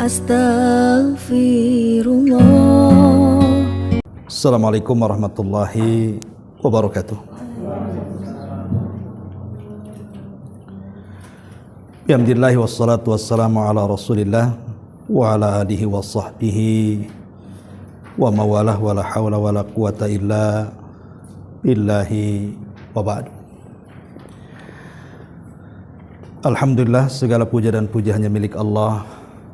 Astaghfirullah. Assalamualaikum warahmatullahi wabarakatuh. Alhamdulillah wassalatu wassalamu ala Rasulillah wa ala alihi wa sahbihi wa mawalah wa la hawla wa la quwata illa billahi wa ba'du. Alhamdulillah, segala puja dan puji hanya milik Allah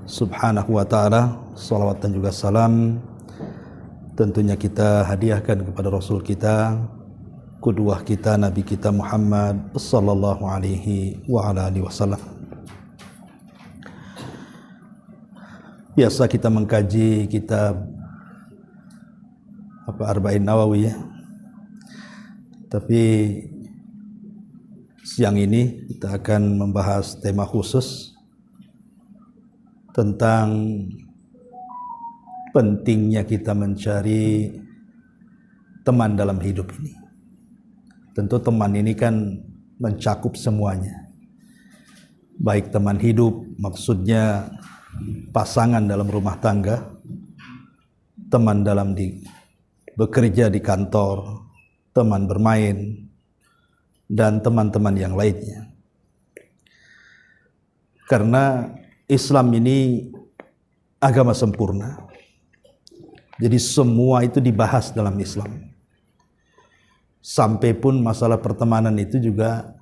Subhanahu wa ta'ala. Salawat dan juga salam tentunya kita hadiahkan kepada Rasul kita, qudwah kita, Nabi kita Muhammad sallallahu alaihi wa ala alihi wasallam. Biasa kita mengkaji kitab Arba'in Nawawi ya. Tapi siang ini kita akan membahas tema khusus tentang pentingnya kita mencari teman dalam hidup ini. Tentu teman ini kan mencakup semuanya. Baik teman hidup, maksudnya pasangan dalam rumah tangga, teman dalam bekerja di kantor, teman bermain, dan teman-teman yang lainnya. Karena Islam ini agama sempurna. Jadi semua itu dibahas dalam Islam. Sampai pun masalah pertemanan itu juga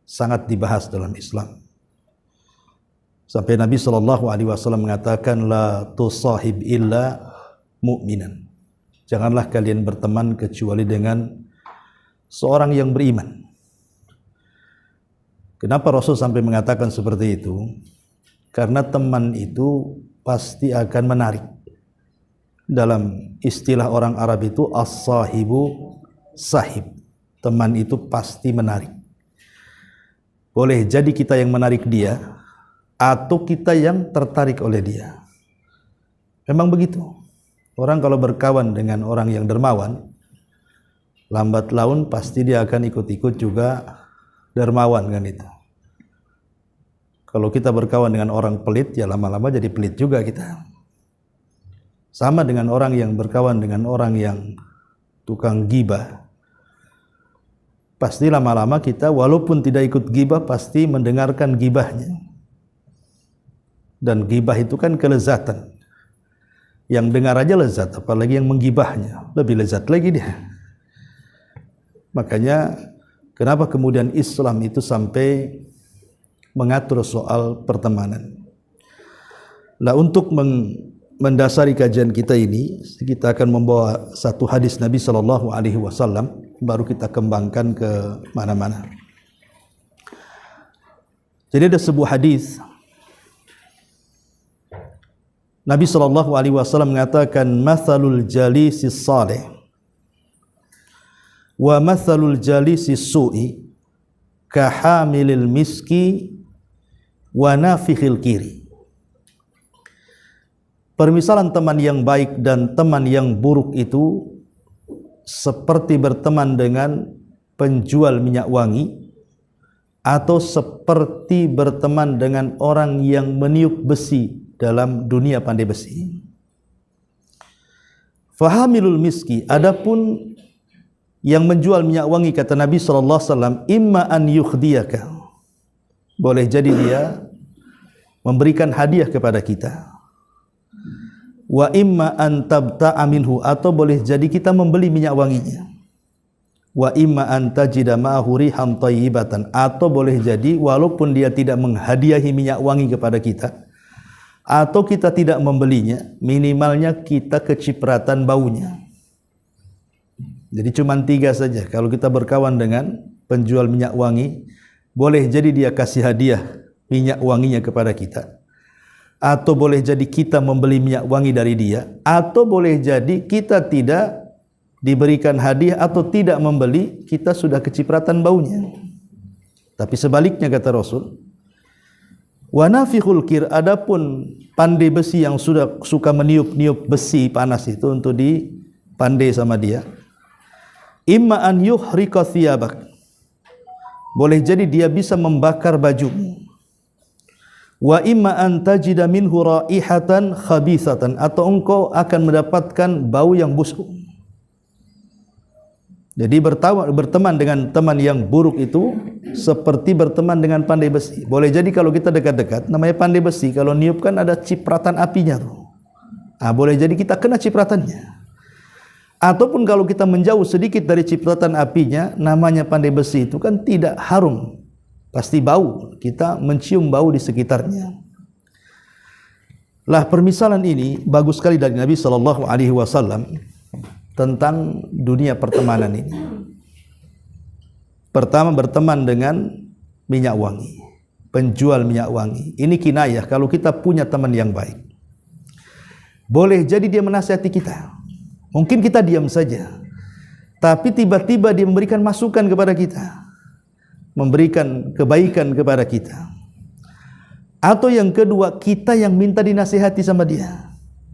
sangat dibahas dalam Islam. Sampai Nabi SAW mengatakan, la tusahib illa mu'minan. Janganlah kalian berteman kecuali dengan seorang yang beriman. Kenapa Rasul sampai mengatakan seperti itu? Karena teman itu pasti akan menarik. Dalam istilah orang Arab itu as-sahibu sahib. Teman itu pasti menarik. Boleh jadi kita yang menarik dia, atau kita yang tertarik oleh dia. Memang begitu. Orang kalau berkawan dengan orang yang dermawan, lambat laun pasti dia akan ikut-ikut juga dermawan kan itu. Kalau kita berkawan dengan orang pelit, ya lama-lama jadi pelit juga kita. Sama dengan orang yang berkawan dengan orang yang tukang gibah. Pasti lama-lama kita walaupun tidak ikut gibah, pasti mendengarkan gibahnya. Dan gibah itu kan kelezatan. Yang dengar aja lezat, apalagi yang menggibahnya. Lebih lezat lagi dia. Makanya kenapa kemudian Islam itu sampai mengatur soal pertemanan. Nah, untuk mendasari kajian kita ini, kita akan membawa satu hadis Nabi SAW, baru kita kembangkan ke mana-mana. Jadi ada sebuah hadis Nabi SAW mengatakan, mathalul jalisis salih wa mathalul jalisis su'i kahamilil miski wa nafikhil kiri. Permisalan teman yang baik dan teman yang buruk itu seperti berteman dengan penjual minyak wangi atau seperti berteman dengan orang yang meniup besi dalam dunia pandai besi. Fahamilul miski, adapun yang menjual minyak wangi, kata Nabi SAW, imma an yukhdiyaka, boleh jadi dia memberikan hadiah kepada kita, wa imma an tabta'a minhu, atau boleh jadi kita membeli minyak wanginya, wa imma an tajida ma'ahu rihan thayyibatan, atau boleh jadi walaupun dia tidak menghadiahi minyak wangi kepada kita, atau kita tidak membelinya, minimalnya kita kecipratan baunya. Jadi cuma 3 saja. Kalau kita berkawan dengan penjual minyak wangi, boleh jadi dia kasih hadiah minyak wanginya kepada kita, atau boleh jadi kita membeli minyak wangi dari dia, atau boleh jadi kita tidak diberikan hadiah atau tidak membeli, kita sudah kecipratan baunya. Tapi sebaliknya kata Rasul, wa nafikhul kir, adapun pandai besi yang sudah suka meniup-niup besi panas itu untuk dipandai sama dia, imma an yuhrika thiyabak, boleh jadi dia bisa membakar bajumu, wa imma an tajida minhu raihatan khabithatan, atau engkau akan mendapatkan bau yang busuk. Jadi berteman dengan teman yang buruk itu seperti berteman dengan pandai besi. Boleh jadi kalau kita dekat-dekat, namanya pandai besi, kalau niup kan ada cipratan apinya tuh. Boleh jadi kita kena cipratannya. Ataupun kalau kita menjauh sedikit dari cipratan apinya, namanya pandai besi itu kan tidak harum, pasti bau. Kita mencium bau di sekitarnya. Lah permisalan ini bagus sekali dari Nabi SAW tentang dunia pertemanan ini. Pertama, berteman dengan minyak wangi, penjual minyak wangi. Ini kinayah kalau kita punya teman yang baik. Boleh jadi dia menasihati kita, mungkin kita diam saja, tapi tiba-tiba dia memberikan masukan kepada kita, memberikan kebaikan kepada kita. Atau yang kedua, kita yang minta dinasihati sama dia.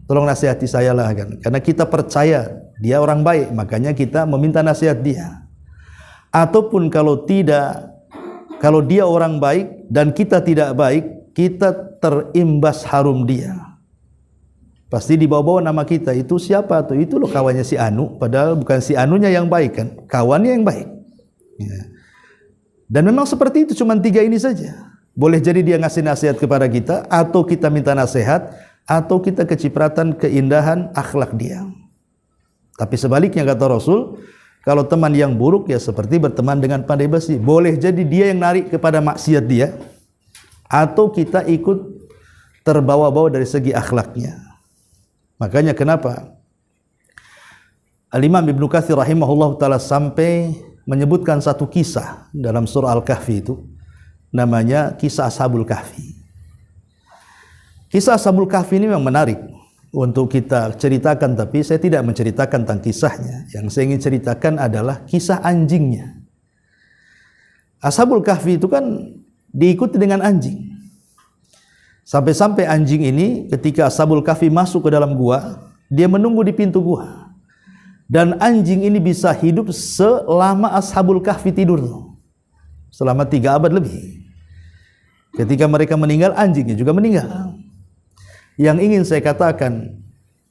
Tolong nasihati saya lah kan, karena kita percaya dia orang baik, makanya kita meminta nasihat dia. Ataupun kalau tidak, kalau dia orang baik dan kita tidak baik, kita terimbas harum dia. Pasti dibawa-bawa nama kita, itu siapa tuh? Itu loh kawannya si Anu, padahal bukan si Anunya yang baik kan, kawannya yang baik. Ya. Dan memang seperti itu, cuma 3 ini saja. Boleh jadi dia ngasih nasihat kepada kita, atau kita minta nasihat, atau kita kecipratan keindahan akhlak dia. Tapi sebaliknya kata Rasul, kalau teman yang buruk ya seperti berteman dengan pandai besi. Boleh jadi dia yang narik kepada maksiat dia, atau kita ikut terbawa-bawa dari segi akhlaknya. Makanya kenapa Al-Imam Ibnu Katsir rahimahullah ta'ala sampai menyebutkan satu kisah dalam surah Al-Kahfi itu, namanya kisah Ashabul Kahfi. Kisah Ashabul Kahfi ini memang menarik untuk kita ceritakan, tapi saya tidak menceritakan tentang kisahnya. Yang saya ingin ceritakan adalah kisah anjingnya. Ashabul Kahfi itu kan diikuti dengan anjing. Sampai-sampai anjing ini ketika Ashabul Kahfi masuk ke dalam gua, dia menunggu di pintu gua. Dan anjing ini bisa hidup selama Ashabul Kahfi tidur, selama 3 abad lebih. Ketika mereka meninggal, anjingnya juga meninggal. Yang ingin saya katakan,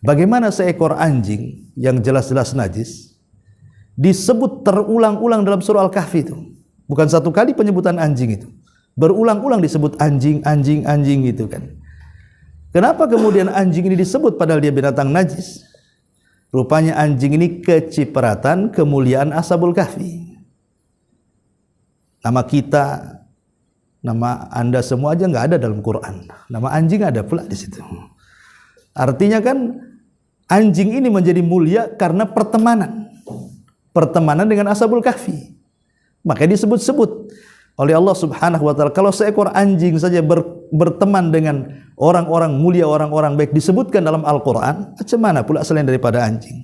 bagaimana seekor anjing yang jelas-jelas najis disebut terulang-ulang dalam surah Al-Kahfi itu. Bukan satu kali penyebutan anjing itu, berulang-ulang disebut anjing, anjing, anjing gitu kan. Kenapa kemudian anjing ini disebut padahal dia binatang najis? Rupanya anjing ini kecipratan kemuliaan Ashabul Kahfi. Nama kita, nama Anda semua aja nggak ada dalam Quran. Nama anjing ada pula di situ. Artinya kan anjing ini menjadi mulia karena pertemanan dengan Ashabul Kahfi. Maka disebut-sebut oleh Allah Subhanahu wa taala. Kalau seekor anjing saja berteman dengan orang-orang mulia, orang-orang baik disebutkan dalam Al-Qur'an, macam mana pula selain daripada anjing?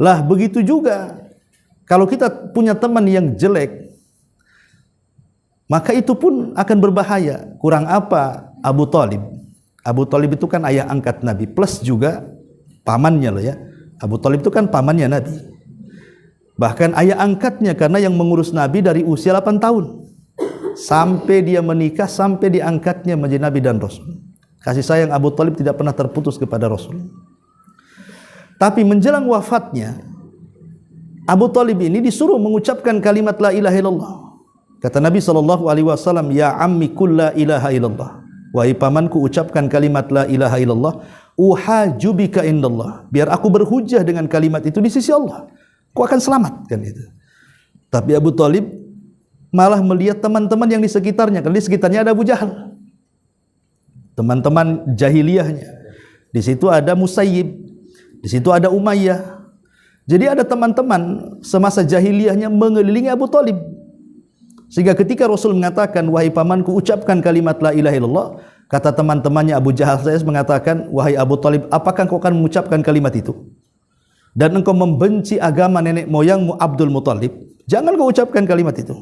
Lah begitu juga kalau kita punya teman yang jelek, maka itu pun akan berbahaya. Kurang apa Abu Thalib? Abu Thalib itu kan ayah angkat Nabi, plus juga pamannya loh ya. Abu Thalib itu kan pamannya Nabi. Bahkan ayah angkatnya, karena yang mengurus Nabi dari usia 8 tahun. Sampai dia menikah, sampai diangkatnya menjadi Nabi dan Rasul. Kasih sayang Abu Thalib tidak pernah terputus kepada Rasul. Tapi menjelang wafatnya, Abu Thalib ini disuruh mengucapkan kalimat la ilaha illallah. Kata Nabi SAW, ya ammi kul la ilaha illallah. Wahai pamanku, ucapkan kalimat la ilaha illallah. Uhajubika indallah. Biar aku berhujah dengan kalimat itu di sisi Allah. Kau akan selamat kan itu. Tapi Abu Thalib malah melihat teman-teman yang di sekitarnya. Karena di sekitarnya ada Abu Jahal, teman-teman jahiliyahnya. Di situ ada Musayyib, di situ ada Umayyah. Jadi ada teman-teman semasa jahiliyahnya mengelilingi Abu Thalib. Sehingga ketika Rasul mengatakan, wahai pamanku, ucapkan kalimat la ilaha illallah, kata teman-temannya Abu Jahal saya mengatakan, wahai Abu Thalib, apakah kau akan mengucapkan kalimat itu? Dan engkau membenci agama nenek moyangmu Abdul Muthalib, jangan kau ucapkan kalimat itu.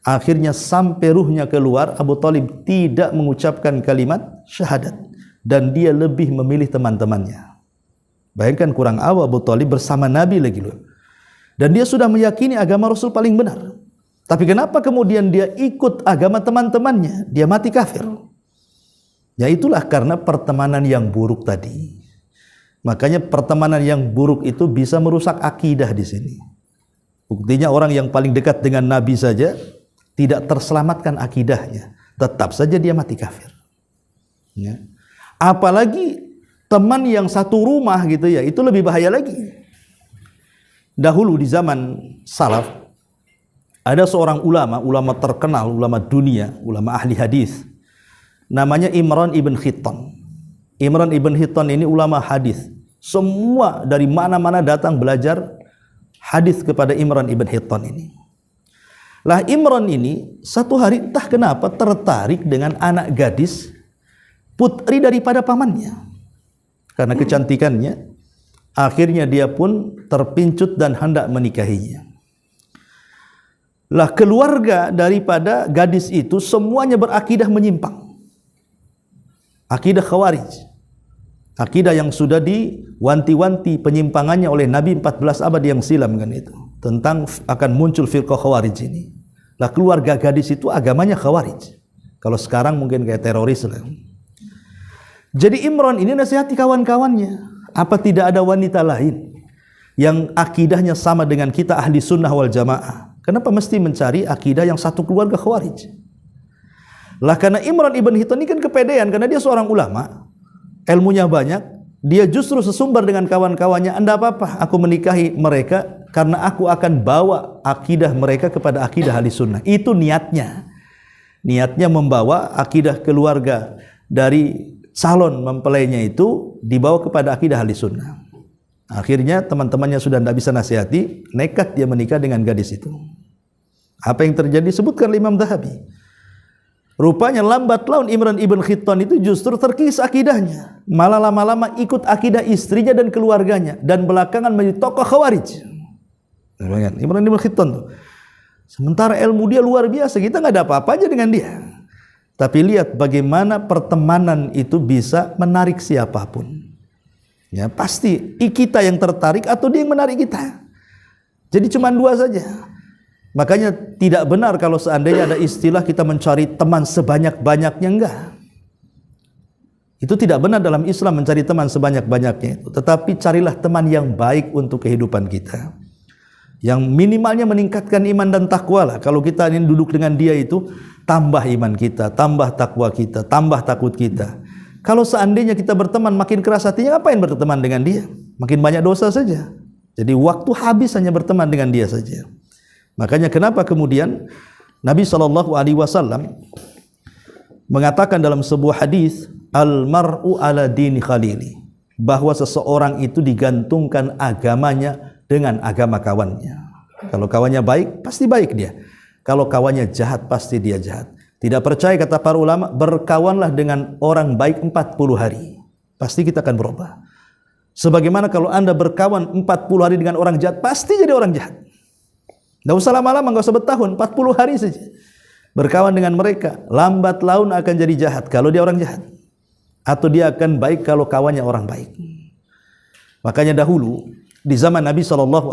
Akhirnya sampai ruhnya keluar, Abu Thalib tidak mengucapkan kalimat syahadat, dan dia lebih memilih teman-temannya. Bayangkan kurang apa Abu Thalib bersama Nabi lagi loh. Dan dia sudah meyakini agama Rasul paling benar. Tapi kenapa kemudian dia ikut agama teman-temannya? Dia mati kafir. Ya itulah karena pertemanan yang buruk tadi. Makanya pertemanan yang buruk itu bisa merusak akidah di sini. Buktinya orang yang paling dekat dengan Nabi saja tidak terselamatkan akidahnya, tetap saja dia mati kafir. Ya. Apalagi teman yang satu rumah gitu ya, itu lebih bahaya lagi. Dahulu di zaman salaf ada seorang ulama terkenal, ulama dunia, ulama ahli hadis, namanya Imran ibn Hittan. Imran ibn Hittan ini ulama hadis. Semua dari mana-mana datang belajar hadis kepada Imran ibn Hittan ini. Lah Imran ini satu hari entah kenapa tertarik dengan anak gadis putri daripada pamannya. Karena kecantikannya, akhirnya dia pun terpincut dan hendak menikahinya. Lah keluarga daripada gadis itu semuanya berakidah menyimpang. Akidah Khawarij. Akidah yang sudah diwanti-wanti penyimpangannya oleh Nabi 14 abad yang silam kan itu. Tentang akan muncul firqah Khawarij ini. Lah keluarga gadis itu agamanya Khawarij. Kalau sekarang mungkin kayak teroris lah. Jadi Imran ini nasihati kawan-kawannya. Apa tidak ada wanita lain yang akidahnya sama dengan kita ahli sunnah wal jamaah? Kenapa mesti mencari akidah yang satu keluarga Khawarij? Lah karena Imran ibn Hittan ini kan kepedean, karena dia seorang ulama, ilmunya banyak, dia justru sesumbar dengan kawan-kawannya. Anda apa-apa, aku menikahi mereka karena aku akan bawa akidah mereka kepada akidah ahli sunnah. Itu niatnya. Niatnya membawa akidah keluarga dari calon mempelainya itu dibawa kepada akidah ahli sunnah. Akhirnya teman-temannya sudah tidak bisa nasihati, nekat dia menikah dengan gadis itu. Apa yang terjadi? Sebutkan Imam Dhahabi. Rupanya lambat laun Imran ibn Hittan itu justru terkikis akidahnya. Malah lama-lama ikut akidah istrinya dan keluarganya. Dan belakangan menjadi tokoh Khawarij. Imran ibn Hittan tuh. Sementara ilmu dia luar biasa, kita nggak ada apa-apa aja dengan dia. Tapi lihat bagaimana pertemanan itu bisa menarik siapapun. Ya, pasti kita yang tertarik atau dia yang menarik kita. Jadi cuma dua saja. Makanya tidak benar kalau seandainya ada istilah kita mencari teman sebanyak-banyaknya, enggak. Itu tidak benar dalam Islam mencari teman sebanyak-banyaknya itu. Tetapi carilah teman yang baik untuk kehidupan kita. Yang minimalnya meningkatkan iman dan takwa lah. Kalau kita ingin duduk dengan dia itu, tambah iman kita, tambah takwa kita, tambah takut kita. Kalau seandainya kita berteman makin keras hatinya, ngapain berteman dengan dia? Makin banyak dosa saja. Jadi waktu habis hanya berteman dengan dia saja. Makanya kenapa kemudian Nabi SAW mengatakan dalam sebuah hadis, al-mar'u ala dini khalili, bahwa seseorang itu digantungkan agamanya dengan agama kawannya. Kalau kawannya baik, pasti baik dia. Kalau kawannya jahat, pasti dia jahat. Tidak percaya kata para ulama, berkawanlah dengan orang baik 40 hari. Pasti kita akan berubah. Sebagaimana kalau Anda berkawan 40 hari dengan orang jahat, pasti jadi orang jahat. Tidak usah lama-lama, tidak usah bertahun, 40 hari saja. Berkawan dengan mereka, lambat laun akan jadi jahat kalau dia orang jahat. Atau dia akan baik kalau kawannya orang baik. Makanya dahulu, di zaman Nabi SAW,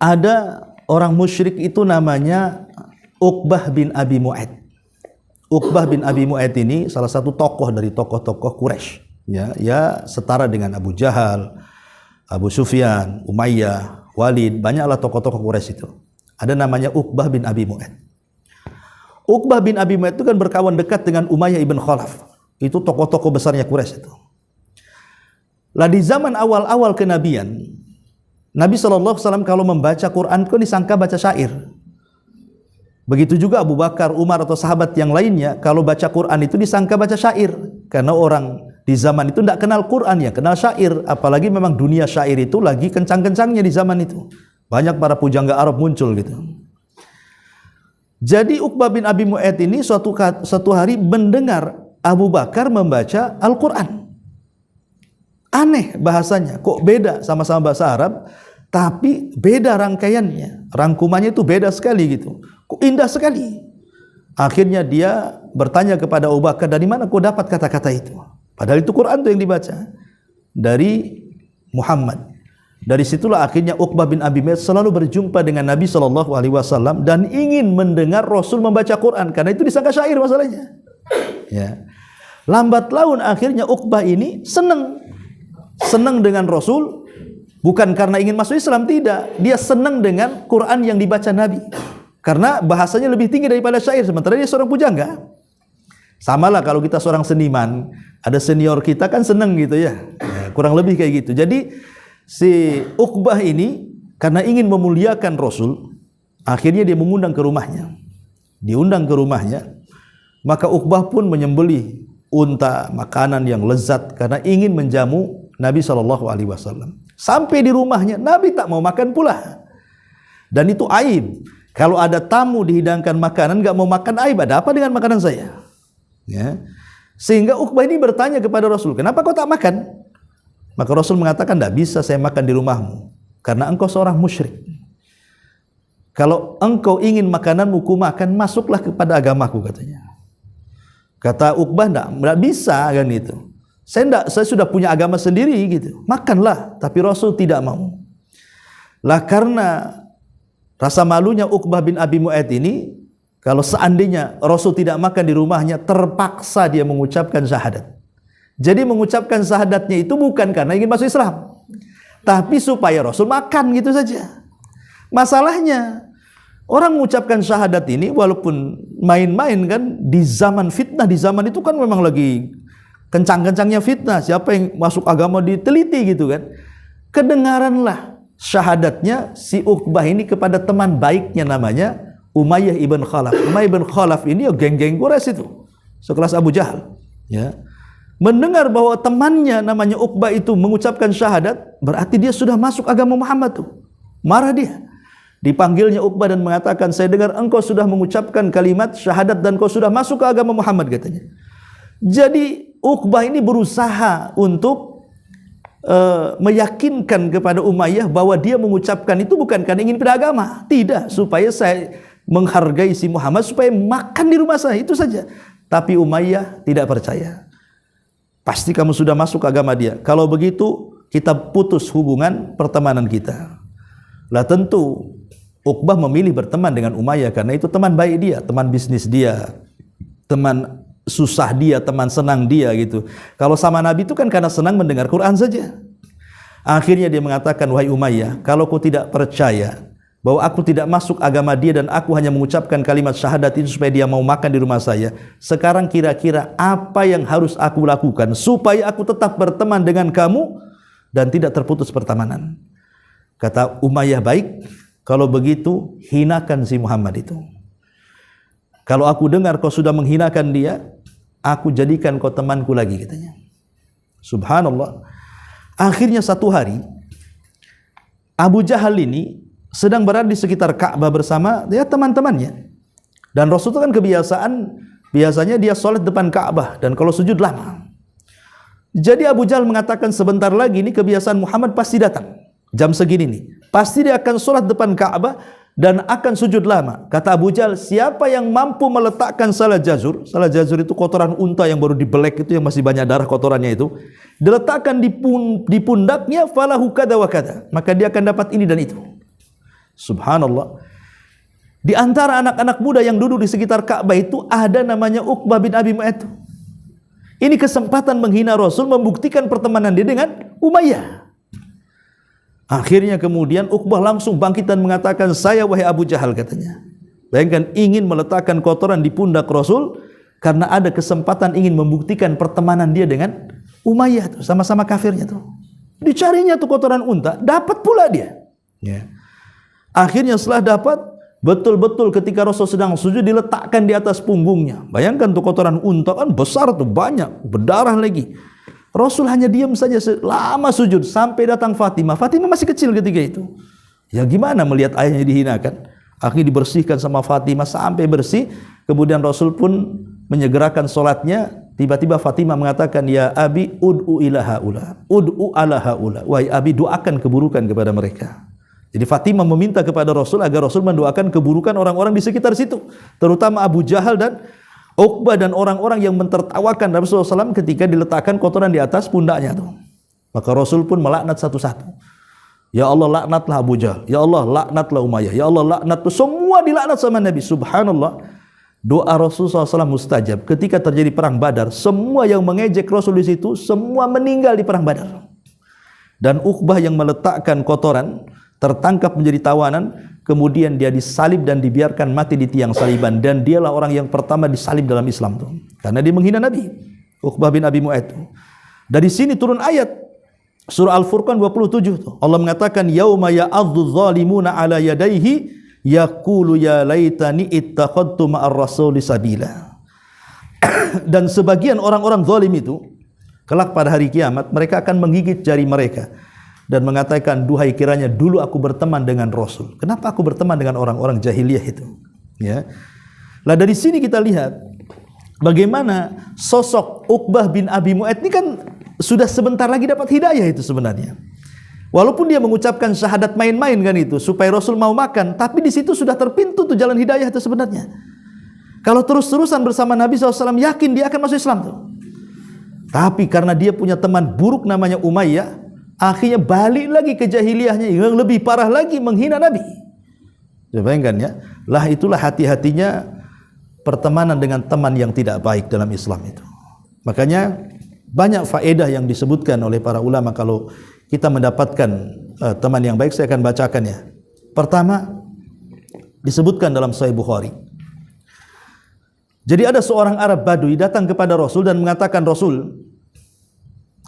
ada orang musyrik itu namanya Uqbah bin Abi Mu'ayt. Uqbah bin Abi Mu'ayt ini salah satu tokoh dari tokoh-tokoh Quraisy. Ya, setara dengan Abu Jahal, Abu Sufyan, Umayyah, Walid, banyaklah tokoh-tokoh Quraisy itu. Ada namanya Uqbah bin Abi Mu'ayt. Uqbah bin Abi Mu'ayt itu kan berkawan dekat dengan Umayyah ibn Khalaf. Itu tokoh-tokoh besarnya Quraisy itu. Lah di zaman awal-awal kenabian, Nabi SAW kalau membaca Quran itu disangka baca syair. Begitu juga Abu Bakar, Umar atau sahabat yang lainnya kalau baca Quran itu disangka baca syair. Karena orang di zaman itu tidak kenal Quran, ya kenal syair. Apalagi memang dunia syair itu lagi kencang-kencangnya di zaman itu. Banyak para pujangga Arab muncul gitu. Jadi Uqbah bin Abi Mu'ayt ini suatu hari mendengar Abu Bakar membaca Al-Quran. Aneh bahasanya, kok beda, sama-sama bahasa Arab, tapi beda rangkaiannya, rangkumannya itu beda sekali gitu. Kok indah sekali. Akhirnya dia bertanya kepada Abu Bakar, dari mana kau dapat kata-kata itu? Padahal itu Quran itu yang dibaca dari Muhammad. Dari situlah akhirnya Uqbah bin Abi Mu'ayt selalu berjumpa dengan Nabi SAW dan ingin mendengar Rasul membaca Quran, karena itu disangka syair masalahnya. Ya. Lambat laun akhirnya Uqbah ini senang dengan Rasul, bukan karena ingin masuk Islam, tidak. Dia senang dengan Quran yang dibaca Nabi, karena bahasanya lebih tinggi daripada syair, sementara dia seorang pujangga. Samalah kalau kita seorang seniman, ada senior kita kan senang gitu ya, kurang lebih kayak gitu. Jadi si Uqbah ini karena ingin memuliakan Rasul, akhirnya dia mengundang ke rumahnya. Diundang ke rumahnya, maka Uqbah pun menyembelih unta, makanan yang lezat karena ingin menjamu Nabi SAW. Sampai di rumahnya, Nabi tak mau makan pula. Dan itu aib. Kalau ada tamu dihidangkan makanan, gak mau makan, aib. Ada apa dengan makanan saya? Ya. Sehingga Uqbah ini bertanya kepada Rasul, kenapa kau tak makan? Maka Rasul mengatakan, tidak bisa saya makan di rumahmu, karena engkau seorang musyrik. Kalau engkau ingin makananmu ku makan, masuklah kepada agamaku, katanya. Kata Uqbah, tidak bisa kan itu. Saya sudah punya agama sendiri gitu. Makanlah, tapi Rasul tidak mau. Lah karena rasa malunya Uqbah bin Abi Mu'ayth ini, kalau seandainya Rasul tidak makan di rumahnya, terpaksa dia mengucapkan syahadat. Jadi mengucapkan syahadatnya itu bukan karena ingin masuk Islam, tapi supaya Rasul makan gitu saja. Masalahnya orang mengucapkan syahadat ini walaupun main-main kan, di zaman fitnah, di zaman itu kan memang lagi kencang-kencangnya fitnah, siapa yang masuk agama diteliti gitu kan. Kedengaranlah syahadatnya si Uqbah ini kepada teman baiknya namanya Umayyah ibn Khalaf. Umayyah ibn Khalaf ini ya geng-geng Quraisy itu, sekelas Abu Jahal. Ya. Mendengar bahwa temannya namanya Uqbah itu mengucapkan syahadat, berarti dia sudah masuk agama Muhammad tuh. Marah dia. Dipanggilnya Uqbah dan mengatakan, saya dengar engkau sudah mengucapkan kalimat syahadat dan kau sudah masuk ke agama Muhammad, katanya. Jadi Uqbah ini berusaha untuk meyakinkan kepada Umayyah bahwa dia mengucapkan itu bukan karena ingin pindah agama, tidak, supaya saya menghargai si Muhammad, supaya makan di rumah saya, itu saja. Tapi Umayyah tidak percaya. Pasti kamu sudah masuk agama dia, kalau begitu kita putus hubungan pertemanan kita. Lah tentu Uqbah memilih berteman dengan Umayyah karena itu teman baik dia, teman bisnis dia, teman susah dia, teman senang dia gitu. Kalau sama Nabi itu kan karena senang mendengar Quran saja. Akhirnya dia mengatakan, wahai Umayyah, kalau kau tidak percaya bahwa aku tidak masuk agama dia dan aku hanya mengucapkan kalimat syahadat itu supaya dia mau makan di rumah saya, sekarang kira-kira apa yang harus aku lakukan supaya aku tetap berteman dengan kamu dan tidak terputus pertemanan? Kata Umayyah, baik, kalau begitu hinakan si Muhammad itu. Kalau aku dengar kau sudah menghinakan dia, aku jadikan kau temanku lagi, katanya. Subhanallah. Akhirnya satu hari Abu Jahal ini sedang berada di sekitar Ka'bah bersama dia teman-temannya. Dan Rasul itu kan biasanya dia sholat depan Ka'bah dan kalau sujud lama. Jadi Abu Jahal mengatakan, sebentar lagi ini kebiasaan Muhammad pasti datang. Jam segini nih, pasti dia akan sholat depan Ka'bah dan akan sujud lama. Kata Abu Jahal, siapa yang mampu meletakkan salah jazur itu kotoran unta yang baru dibelek itu, yang masih banyak darah kotorannya itu, diletakkan di pundaknya, falahu kada wa kada, maka dia akan dapat ini dan itu. Subhanallah. Di antara anak-anak muda yang duduk di sekitar Ka'bah itu ada namanya Uqbah bin Abi Mu'ayth. Ini kesempatan menghina Rasul, membuktikan pertemanan dia dengan Umayyah. Akhirnya kemudian Uqbah langsung bangkit dan mengatakan, saya wahai Abu Jahal, katanya. Bayangkan, ingin meletakkan kotoran di pundak Rasul karena ada kesempatan ingin membuktikan pertemanan dia dengan Umayyah tuh, sama-sama kafirnya tuh. Dicarinya tuh kotoran unta, dapat pula dia. Ya. Akhirnya setelah dapat, betul-betul ketika Rasul sedang sujud diletakkan di atas punggungnya. Bayangkan tuh kotoran unta kan besar tuh, banyak, berdarah lagi. Rasul hanya diam saja lama sujud sampai datang Fatimah. Fatimah masih kecil ketika itu. Ya gimana melihat ayahnya dihinakan? Akhirnya dibersihkan sama Fatimah sampai bersih. Kemudian Rasul pun menyegerakan solatnya. Tiba-tiba Fatimah mengatakan, ya Abi ud'u ila haula, ud'u ala haula. Wahai Abi, doakan keburukan kepada mereka. Jadi Fatimah meminta kepada Rasul agar Rasul mendoakan keburukan orang-orang di sekitar situ, terutama Abu Jahal dan Uqbah dan orang-orang yang mentertawakan Rasulullah SAW ketika diletakkan kotoran di atas pundaknya tuh. Maka Rasul pun melaknat satu-satu. Ya Allah, laknatlah Abu Jahal. Ya Allah, laknatlah Umayyah. Ya Allah, laknat. Semua dilaknat sama Nabi. Subhanallah. Doa Rasulullah SAW mustajab. Ketika terjadi perang Badar, semua yang mengejek Rasul di situ, semua meninggal di perang Badar. Dan Uqbah yang meletakkan kotoran, tertangkap menjadi tawanan, kemudian dia disalib dan dibiarkan mati di tiang saliban. Dan dialah orang yang pertama disalib dalam Islam tuh, karena dia menghina Nabi. Uqbah bin Abi Mu'ayth. Dari sini turun ayat surah Al-Furqan 27 tuh. Allah mengatakan yauma ya'adzu zalimuna ala yadayhi yaqulu ya laitani ittakhadtu ma'ar rasuli sabila. Dan sebagian orang-orang zalim itu kelak pada hari kiamat mereka akan menggigit jari mereka dan mengatakan, duhai kiranya dulu aku berteman dengan Rasul. Kenapa aku berteman dengan orang-orang jahiliyah itu? Ya. Lah dari sini kita lihat bagaimana sosok Uqbah bin Abi Mu'ayth ini kan sudah sebentar lagi dapat hidayah itu sebenarnya. Walaupun dia mengucapkan syahadat main-main kan itu supaya Rasul mau makan, tapi di situ sudah terpintu tuh jalan hidayah itu sebenarnya. Kalau terus-terusan bersama Nabi SAW, yakin dia akan masuk Islam tuh. Tapi karena dia punya teman buruk namanya Umayyah, akhirnya balik lagi ke jahiliyahnya yang lebih parah lagi, menghina Nabi. Bayangkan ya, lah itulah hati-hatinya pertemanan dengan teman yang tidak baik dalam Islam itu. Makanya banyak faedah yang disebutkan oleh para ulama kalau kita mendapatkan teman yang baik. Saya akan bacakan ya. Pertama, disebutkan dalam Sahih Bukhari. Jadi ada seorang Arab Badui datang kepada Rasul dan mengatakan, Rasul,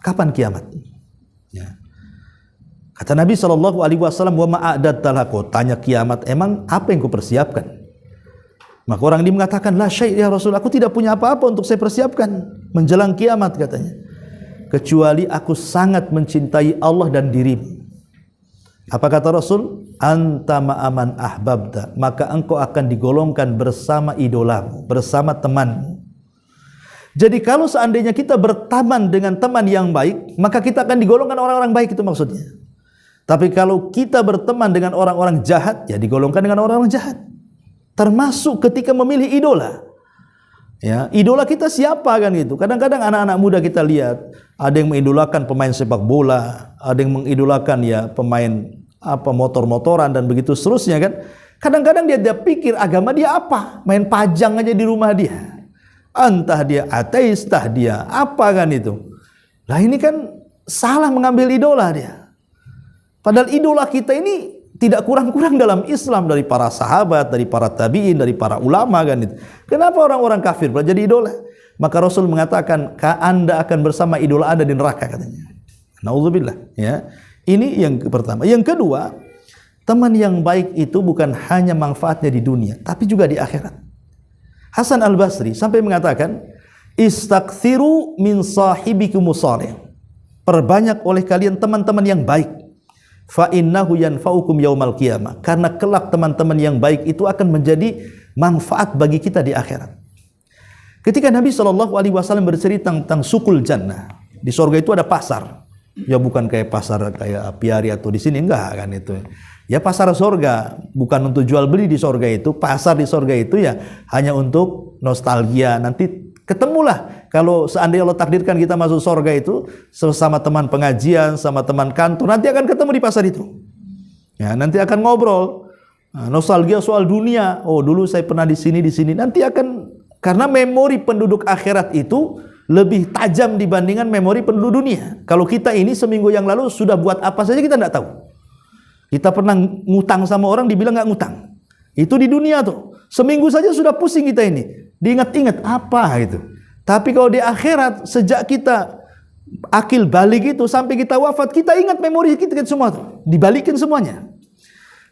kapan kiamat? Ya. Kata Nabi SAW, wa ma'adatta lahu. Tanya kiamat, emang apa yang kupersiapkan? Maka orang ini mengatakan, la syai' ya Rasul, aku tidak punya apa-apa untuk saya persiapkan menjelang kiamat katanya, kecuali aku sangat mencintai Allah dan dirimu. Apa kata Rasul? Anta ma'aman ahbabta, maka engkau akan digolongkan bersama idolamu, bersama temanmu. Jadi kalau seandainya kita berteman dengan teman yang baik, maka kita akan digolongkan orang-orang baik, itu maksudnya. Tapi kalau kita berteman dengan orang-orang jahat, ya digolongkan dengan orang-orang jahat. Termasuk ketika memilih idola. Ya, idola kita siapa kan gitu. Kadang-kadang anak-anak muda kita lihat, ada yang mengidolakan pemain sepak bola, ada yang mengidolakan ya pemain motor-motoran dan begitu seterusnya kan. Kadang-kadang dia pikir agama dia apa? Main pajang aja di rumah dia. Entah dia ateis, entah dia apa kan itu. Lah ini kan salah mengambil idola dia. Padahal idola kita ini tidak kurang-kurang dalam Islam, dari para sahabat, dari para tabi'in, dari para ulama kan itu. Kenapa orang-orang kafir jadi idola? Maka Rasul mengatakan, Anda akan bersama idola Anda di neraka katanya. Nauzubillah ya. Ini yang pertama. Yang kedua, teman yang baik itu bukan hanya manfaatnya di dunia, tapi juga di akhirat. Hasan Al-Basri sampai mengatakan, istakthiru min sahibikumus salih. Perbanyak oleh kalian teman-teman yang baik. Fa innahu yanfa'ukum yaumal qiyamah, karena kelak teman-teman yang baik itu akan menjadi manfaat bagi kita di akhirat. Ketika Nabi SAW bercerita tentang sukul jannah, di surga itu ada pasar. Ya bukan kayak pasar kayak apiari atau di sini, enggak kan itu. Ya pasar surga, bukan untuk jual beli di surga itu. Pasar di surga itu ya hanya untuk nostalgia. Nanti ketemulah kalau seandainya Allah takdirkan kita masuk surga itu sama teman pengajian, sama teman kantor, nanti akan ketemu di pasar itu. Ya, nanti akan ngobrol. Nah, nostalgia soal dunia. Oh, dulu saya pernah di sini. Nanti akan, karena memori penduduk akhirat itu lebih tajam dibandingkan memori penduduk dunia. Kalau kita ini seminggu yang lalu sudah buat apa saja kita tidak tahu. Kita pernah ngutang sama orang dibilang nggak ngutang. Itu di dunia tuh. Seminggu saja sudah pusing kita ini. Diingat-ingat apa gitu. Tapi kalau di akhirat, sejak kita akil balik itu sampai kita wafat, kita ingat memori kita semua tuh. Dibalikin semuanya.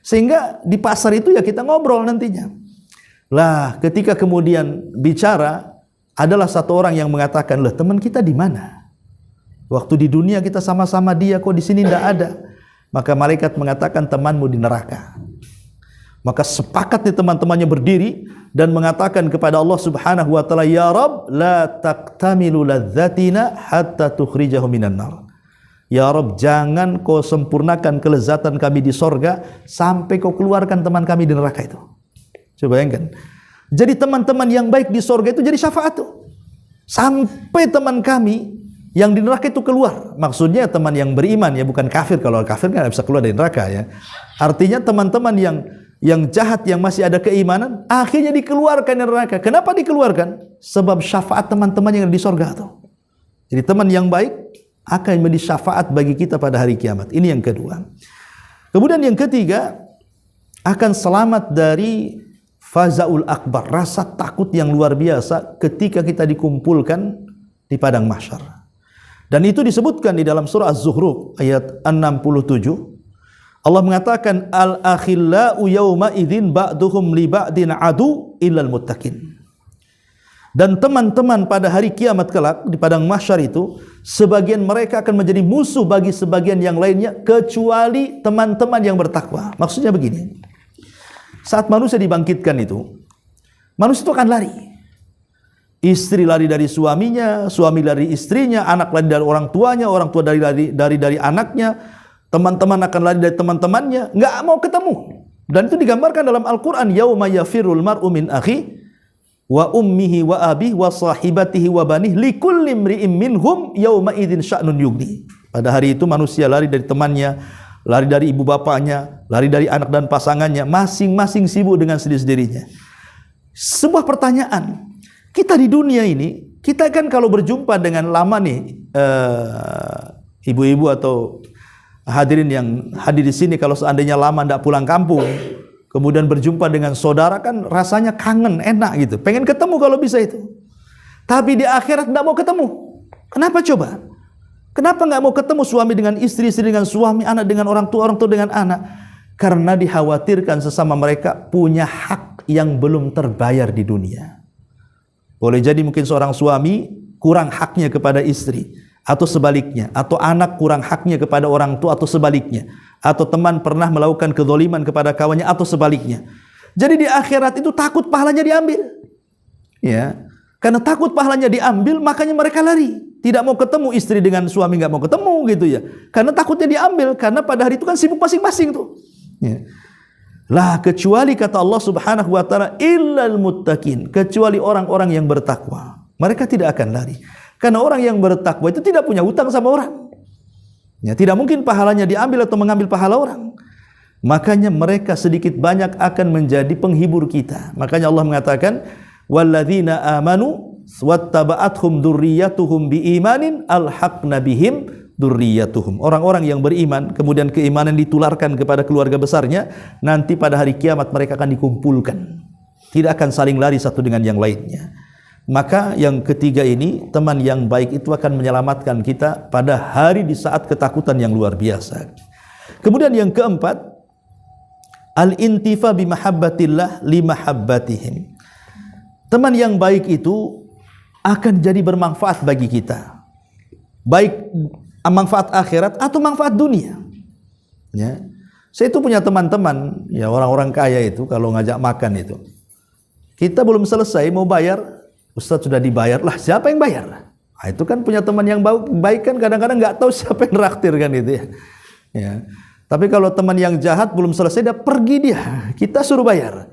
Sehingga di pasar itu ya kita ngobrol nantinya. Lah ketika kemudian bicara, adalah satu orang yang mengatakan, "Lah teman kita di mana? Waktu di dunia kita sama-sama dia, kok di sini tidak ada?" Maka malaikat mengatakan, "Temanmu di neraka." Maka sepakat nih teman-temannya berdiri dan mengatakan kepada Allah Subhanahu wa taala, "Ya Rabb, la taqtamilu ladzatina hatta tukhrijahu minan nar." Ya Rabb, jangan kau sempurnakan kelezatan kami di sorga sampai kau keluarkan teman kami di neraka itu. Coba bayangkan. Jadi teman-teman yang baik di sorga itu jadi syafaat tuh. Sampai teman kami yang di neraka itu keluar. Maksudnya teman yang beriman ya, bukan kafir. Kalau kafir kan tidak bisa keluar dari neraka ya. Artinya teman-teman yang yang jahat yang masih ada keimanan, akhirnya dikeluarkan dari neraka. Kenapa dikeluarkan? Sebab syafaat teman-teman yang di sorga tuh. Jadi teman yang baik akan menjadi syafaat bagi kita pada hari kiamat. Ini yang kedua. Kemudian yang ketiga, akan selamat dari fazaul akbar, rasa takut yang luar biasa ketika kita dikumpulkan di padang mahsyar. Dan itu disebutkan di dalam surah Az-Zukhruf ayat 67. Allah mengatakan al-akhillau yawma idzin ba'duhum li ba'din adu illal muttaqin. Dan teman-teman pada hari kiamat kelak di padang mahsyar itu, sebagian mereka akan menjadi musuh bagi sebagian yang lainnya kecuali teman-teman yang bertakwa. Maksudnya begini, saat manusia dibangkitkan itu, manusia itu akan lari. Istri lari dari suaminya, suami dari istrinya, anak lari dari orang tuanya, orang tua dari anaknya, teman-teman akan lari dari teman-temannya, nggak mau ketemu. Dan itu digambarkan dalam Al-Quran, yauma yafirul mar'u min akhi wa ummihi wa abihi wa sahibatihi wa banih likulli imri'im minhum yauma idzin sya'nun yughni. Pada hari itu manusia lari dari temannya, lari dari ibu bapaknya, lari dari anak dan pasangannya, masing-masing sibuk dengan sendiri-sendirinya. Sebuah pertanyaan, kita di dunia ini, kita kan kalau berjumpa dengan lama nih, ibu-ibu atau hadirin yang hadir di sini, kalau seandainya lama tidak pulang kampung, kemudian berjumpa dengan saudara kan rasanya kangen, enak gitu, pengen ketemu kalau bisa itu. Tapi di akhirat tidak mau ketemu. Kenapa coba? Kenapa nggak mau ketemu suami dengan istri, istri dengan suami, anak dengan orang tua dengan anak? Karena dikhawatirkan sesama mereka punya hak yang belum terbayar di dunia. Boleh jadi mungkin seorang suami kurang haknya kepada istri, atau sebaliknya, atau anak kurang haknya kepada orang tua, atau sebaliknya, atau teman pernah melakukan kezaliman kepada kawannya, atau sebaliknya. Jadi di akhirat itu takut pahalanya diambil, ya, karena takut pahalanya diambil, makanya mereka lari, tidak mau ketemu. Istri dengan suami nggak mau ketemu gitu ya, karena takutnya diambil, karena pada hari itu kan sibuk masing-masing tuh. Ya. Lah kecuali kata Allah Subhanahu wa taala illal muttaqin, kecuali orang-orang yang bertakwa, mereka tidak akan lari. Karena orang yang bertakwa itu tidak punya hutang sama orang. Ya, tidak mungkin pahalanya diambil atau mengambil pahala orang. Makanya mereka sedikit banyak akan menjadi penghibur kita. Makanya Allah mengatakan walladzina amanu wattaba'athum dzurriyyatuhum biimanin alhaqna bihim dzurriyyatuhum. Orang-orang yang beriman kemudian keimanan ditularkan kepada keluarga besarnya, nanti pada hari kiamat mereka akan dikumpulkan. Tidak akan saling lari satu dengan yang lainnya. Maka yang ketiga ini, teman yang baik itu akan menyelamatkan kita pada hari di saat ketakutan yang luar biasa. Kemudian yang keempat, al-intifa bimahabbatillah limahabbatihim. Teman yang baik itu akan jadi bermanfaat bagi kita, baik manfaat akhirat atau manfaat dunia. Ya. Saya itu punya teman-teman, ya orang-orang kaya itu kalau ngajak makan itu, kita belum selesai mau bayar, Ustaz sudah dibayar lah, siapa yang bayar? Nah, itu kan punya teman yang baik kan kadang-kadang nggak tahu siapa yang raktir kan itu ya. Ya. Tapi kalau teman yang jahat belum selesai dia pergi dia, kita suruh bayar.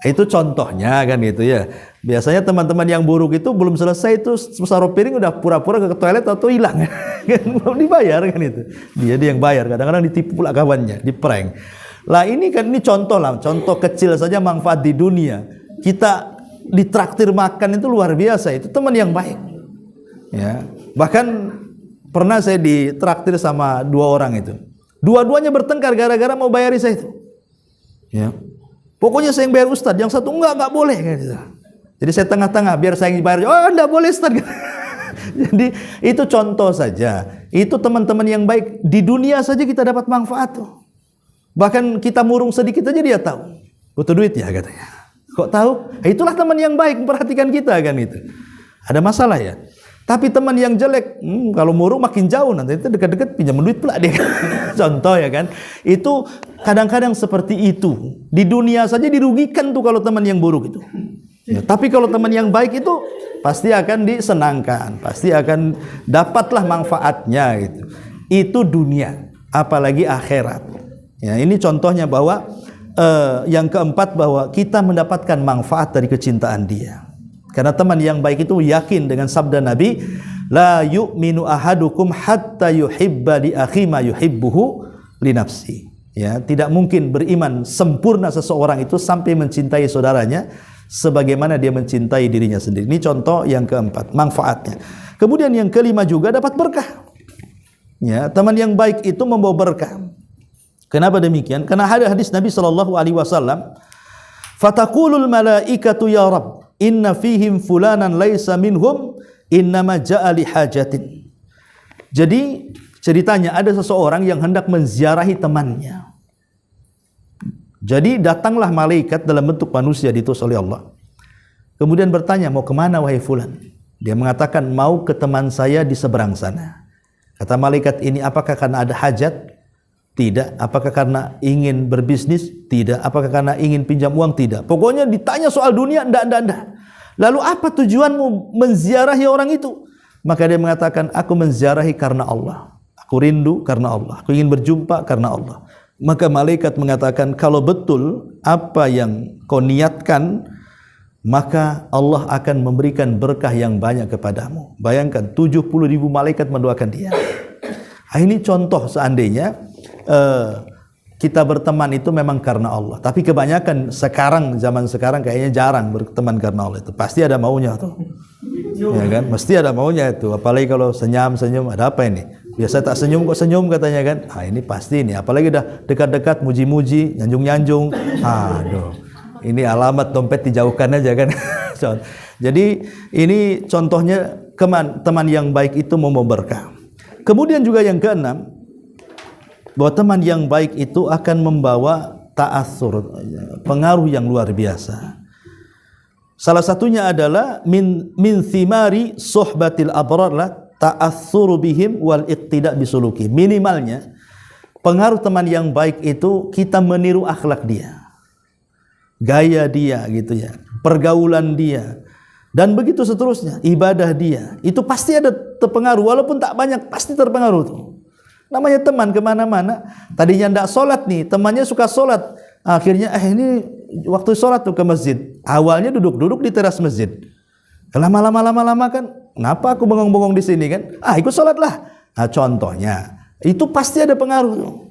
Itu contohnya kan itu ya. Biasanya teman-teman yang buruk itu belum selesai itu taruh piring udah pura-pura ke toilet atau hilang. Belum dibayar kan itu. Dia yang bayar, kadang-kadang ditipu pula kawannya, diprank. Lah ini kan ini contoh lah, contoh kecil saja manfaat di dunia. Kita ditraktir makan itu luar biasa, itu teman yang baik. Ya, bahkan pernah saya ditraktir sama dua orang itu. Dua-duanya bertengkar gara-gara mau bayari saya itu. Ya. Pokoknya saya yang bayar Ustaz, yang satu enggak boleh gitu. Jadi saya tengah-tengah biar saya yang bayar. Oh, enggak boleh Ustaz. Jadi itu contoh saja. Itu teman-teman yang baik di dunia saja kita dapat manfaat tuh. Bahkan kita murung sedikit aja dia tahu. Butuh duit ya katanya. Kok tahu? Itulah teman yang baik memperhatikan kita kan itu. Ada masalah ya. Tapi teman yang jelek, kalau murung makin jauh, nanti itu dekat-dekat pinjam duit pula dia. Contoh ya kan. Itu kadang-kadang seperti itu. Di dunia saja dirugikan tuh kalau teman yang buruk itu. Ya, tapi kalau teman yang baik itu pasti akan disenangkan, pasti akan dapatlah manfaatnya gitu. Itu dunia, apalagi akhirat. Ya, ini contohnya bahwa yang keempat bahwa kita mendapatkan manfaat dari kecintaan dia. Karena teman yang baik itu yakin dengan sabda Nabi, la yu'minu ahadukum hatta yuhibba li akhi ma yuhibbuhu li nafsi. Ya, tidak mungkin beriman sempurna seseorang itu sampai mencintai saudaranya sebagaimana dia mencintai dirinya sendiri. Ini contoh yang keempat, manfaatnya. Kemudian yang kelima juga dapat berkah. Ya, teman yang baik itu membawa berkah. Kenapa demikian? Karena ada hadis Nabi SAW, "Fataqulul malaikatu ya Rabb, inna fihim fulanan laisa minhum, innama ja'a li hajatin." Jadi ceritanya ada seseorang yang hendak menziarahi temannya. Jadi datanglah malaikat dalam bentuk manusia diutus oleh Allah. Kemudian bertanya, "Mau kemana wahai fulan?" Dia mengatakan, "Mau ke teman saya di seberang sana." Kata malaikat ini, "Apakah karena ada hajat?" Tidak. Apakah karena ingin berbisnis? Tidak. Apakah karena ingin pinjam uang? Tidak. Pokoknya ditanya soal dunia, enggak. Lalu apa tujuanmu menziarahi orang itu? Maka dia mengatakan, "Aku menziarahi karena Allah. Aku rindu karena Allah. Aku ingin berjumpa karena Allah." Maka malaikat mengatakan, "Kalau betul apa yang kau niatkan, maka Allah akan memberikan berkah yang banyak kepadamu." Bayangkan 70.000 malaikat mendoakan dia. Ini contoh seandainya kita berteman itu memang karena Allah. Tapi kebanyakan sekarang, zaman sekarang kayaknya jarang berteman karena Allah itu. Pasti ada maunya tuh. Ya kan? Mesti ada maunya itu. Apalagi kalau senyum, ada apa ini? Biasa tak senyum kok senyum katanya kan. Ini pasti ini. Apalagi udah dekat-dekat muji-muji, nyanjung-nyanjung. Aduh. Ini alamat dompet dijauhkan aja kan. Jadi ini contohnya teman yang baik itu mau berkah. Kemudian juga yang keenam, bahwa teman yang baik itu akan membawa ta'assur, pengaruh yang luar biasa. Salah satunya adalah min thimari suhbatil abrar la ta'assuru bihim wal iqtida bisuluki. Minimalnya pengaruh teman yang baik itu kita meniru akhlak dia, gaya dia gitu ya, pergaulan dia, dan begitu seterusnya, ibadah dia. Itu pasti ada terpengaruh, walaupun tak banyak pasti terpengaruh tuh. Namanya teman kemana-mana, tadinya tidak sholat nih, temannya suka sholat, akhirnya ini waktu sholat tuh ke masjid. Awalnya duduk-duduk di teras masjid, lama-lama kan, kenapa aku bengong-bengong di sini kan? Ikut sholat lah. Contohnya, itu pasti ada pengaruh.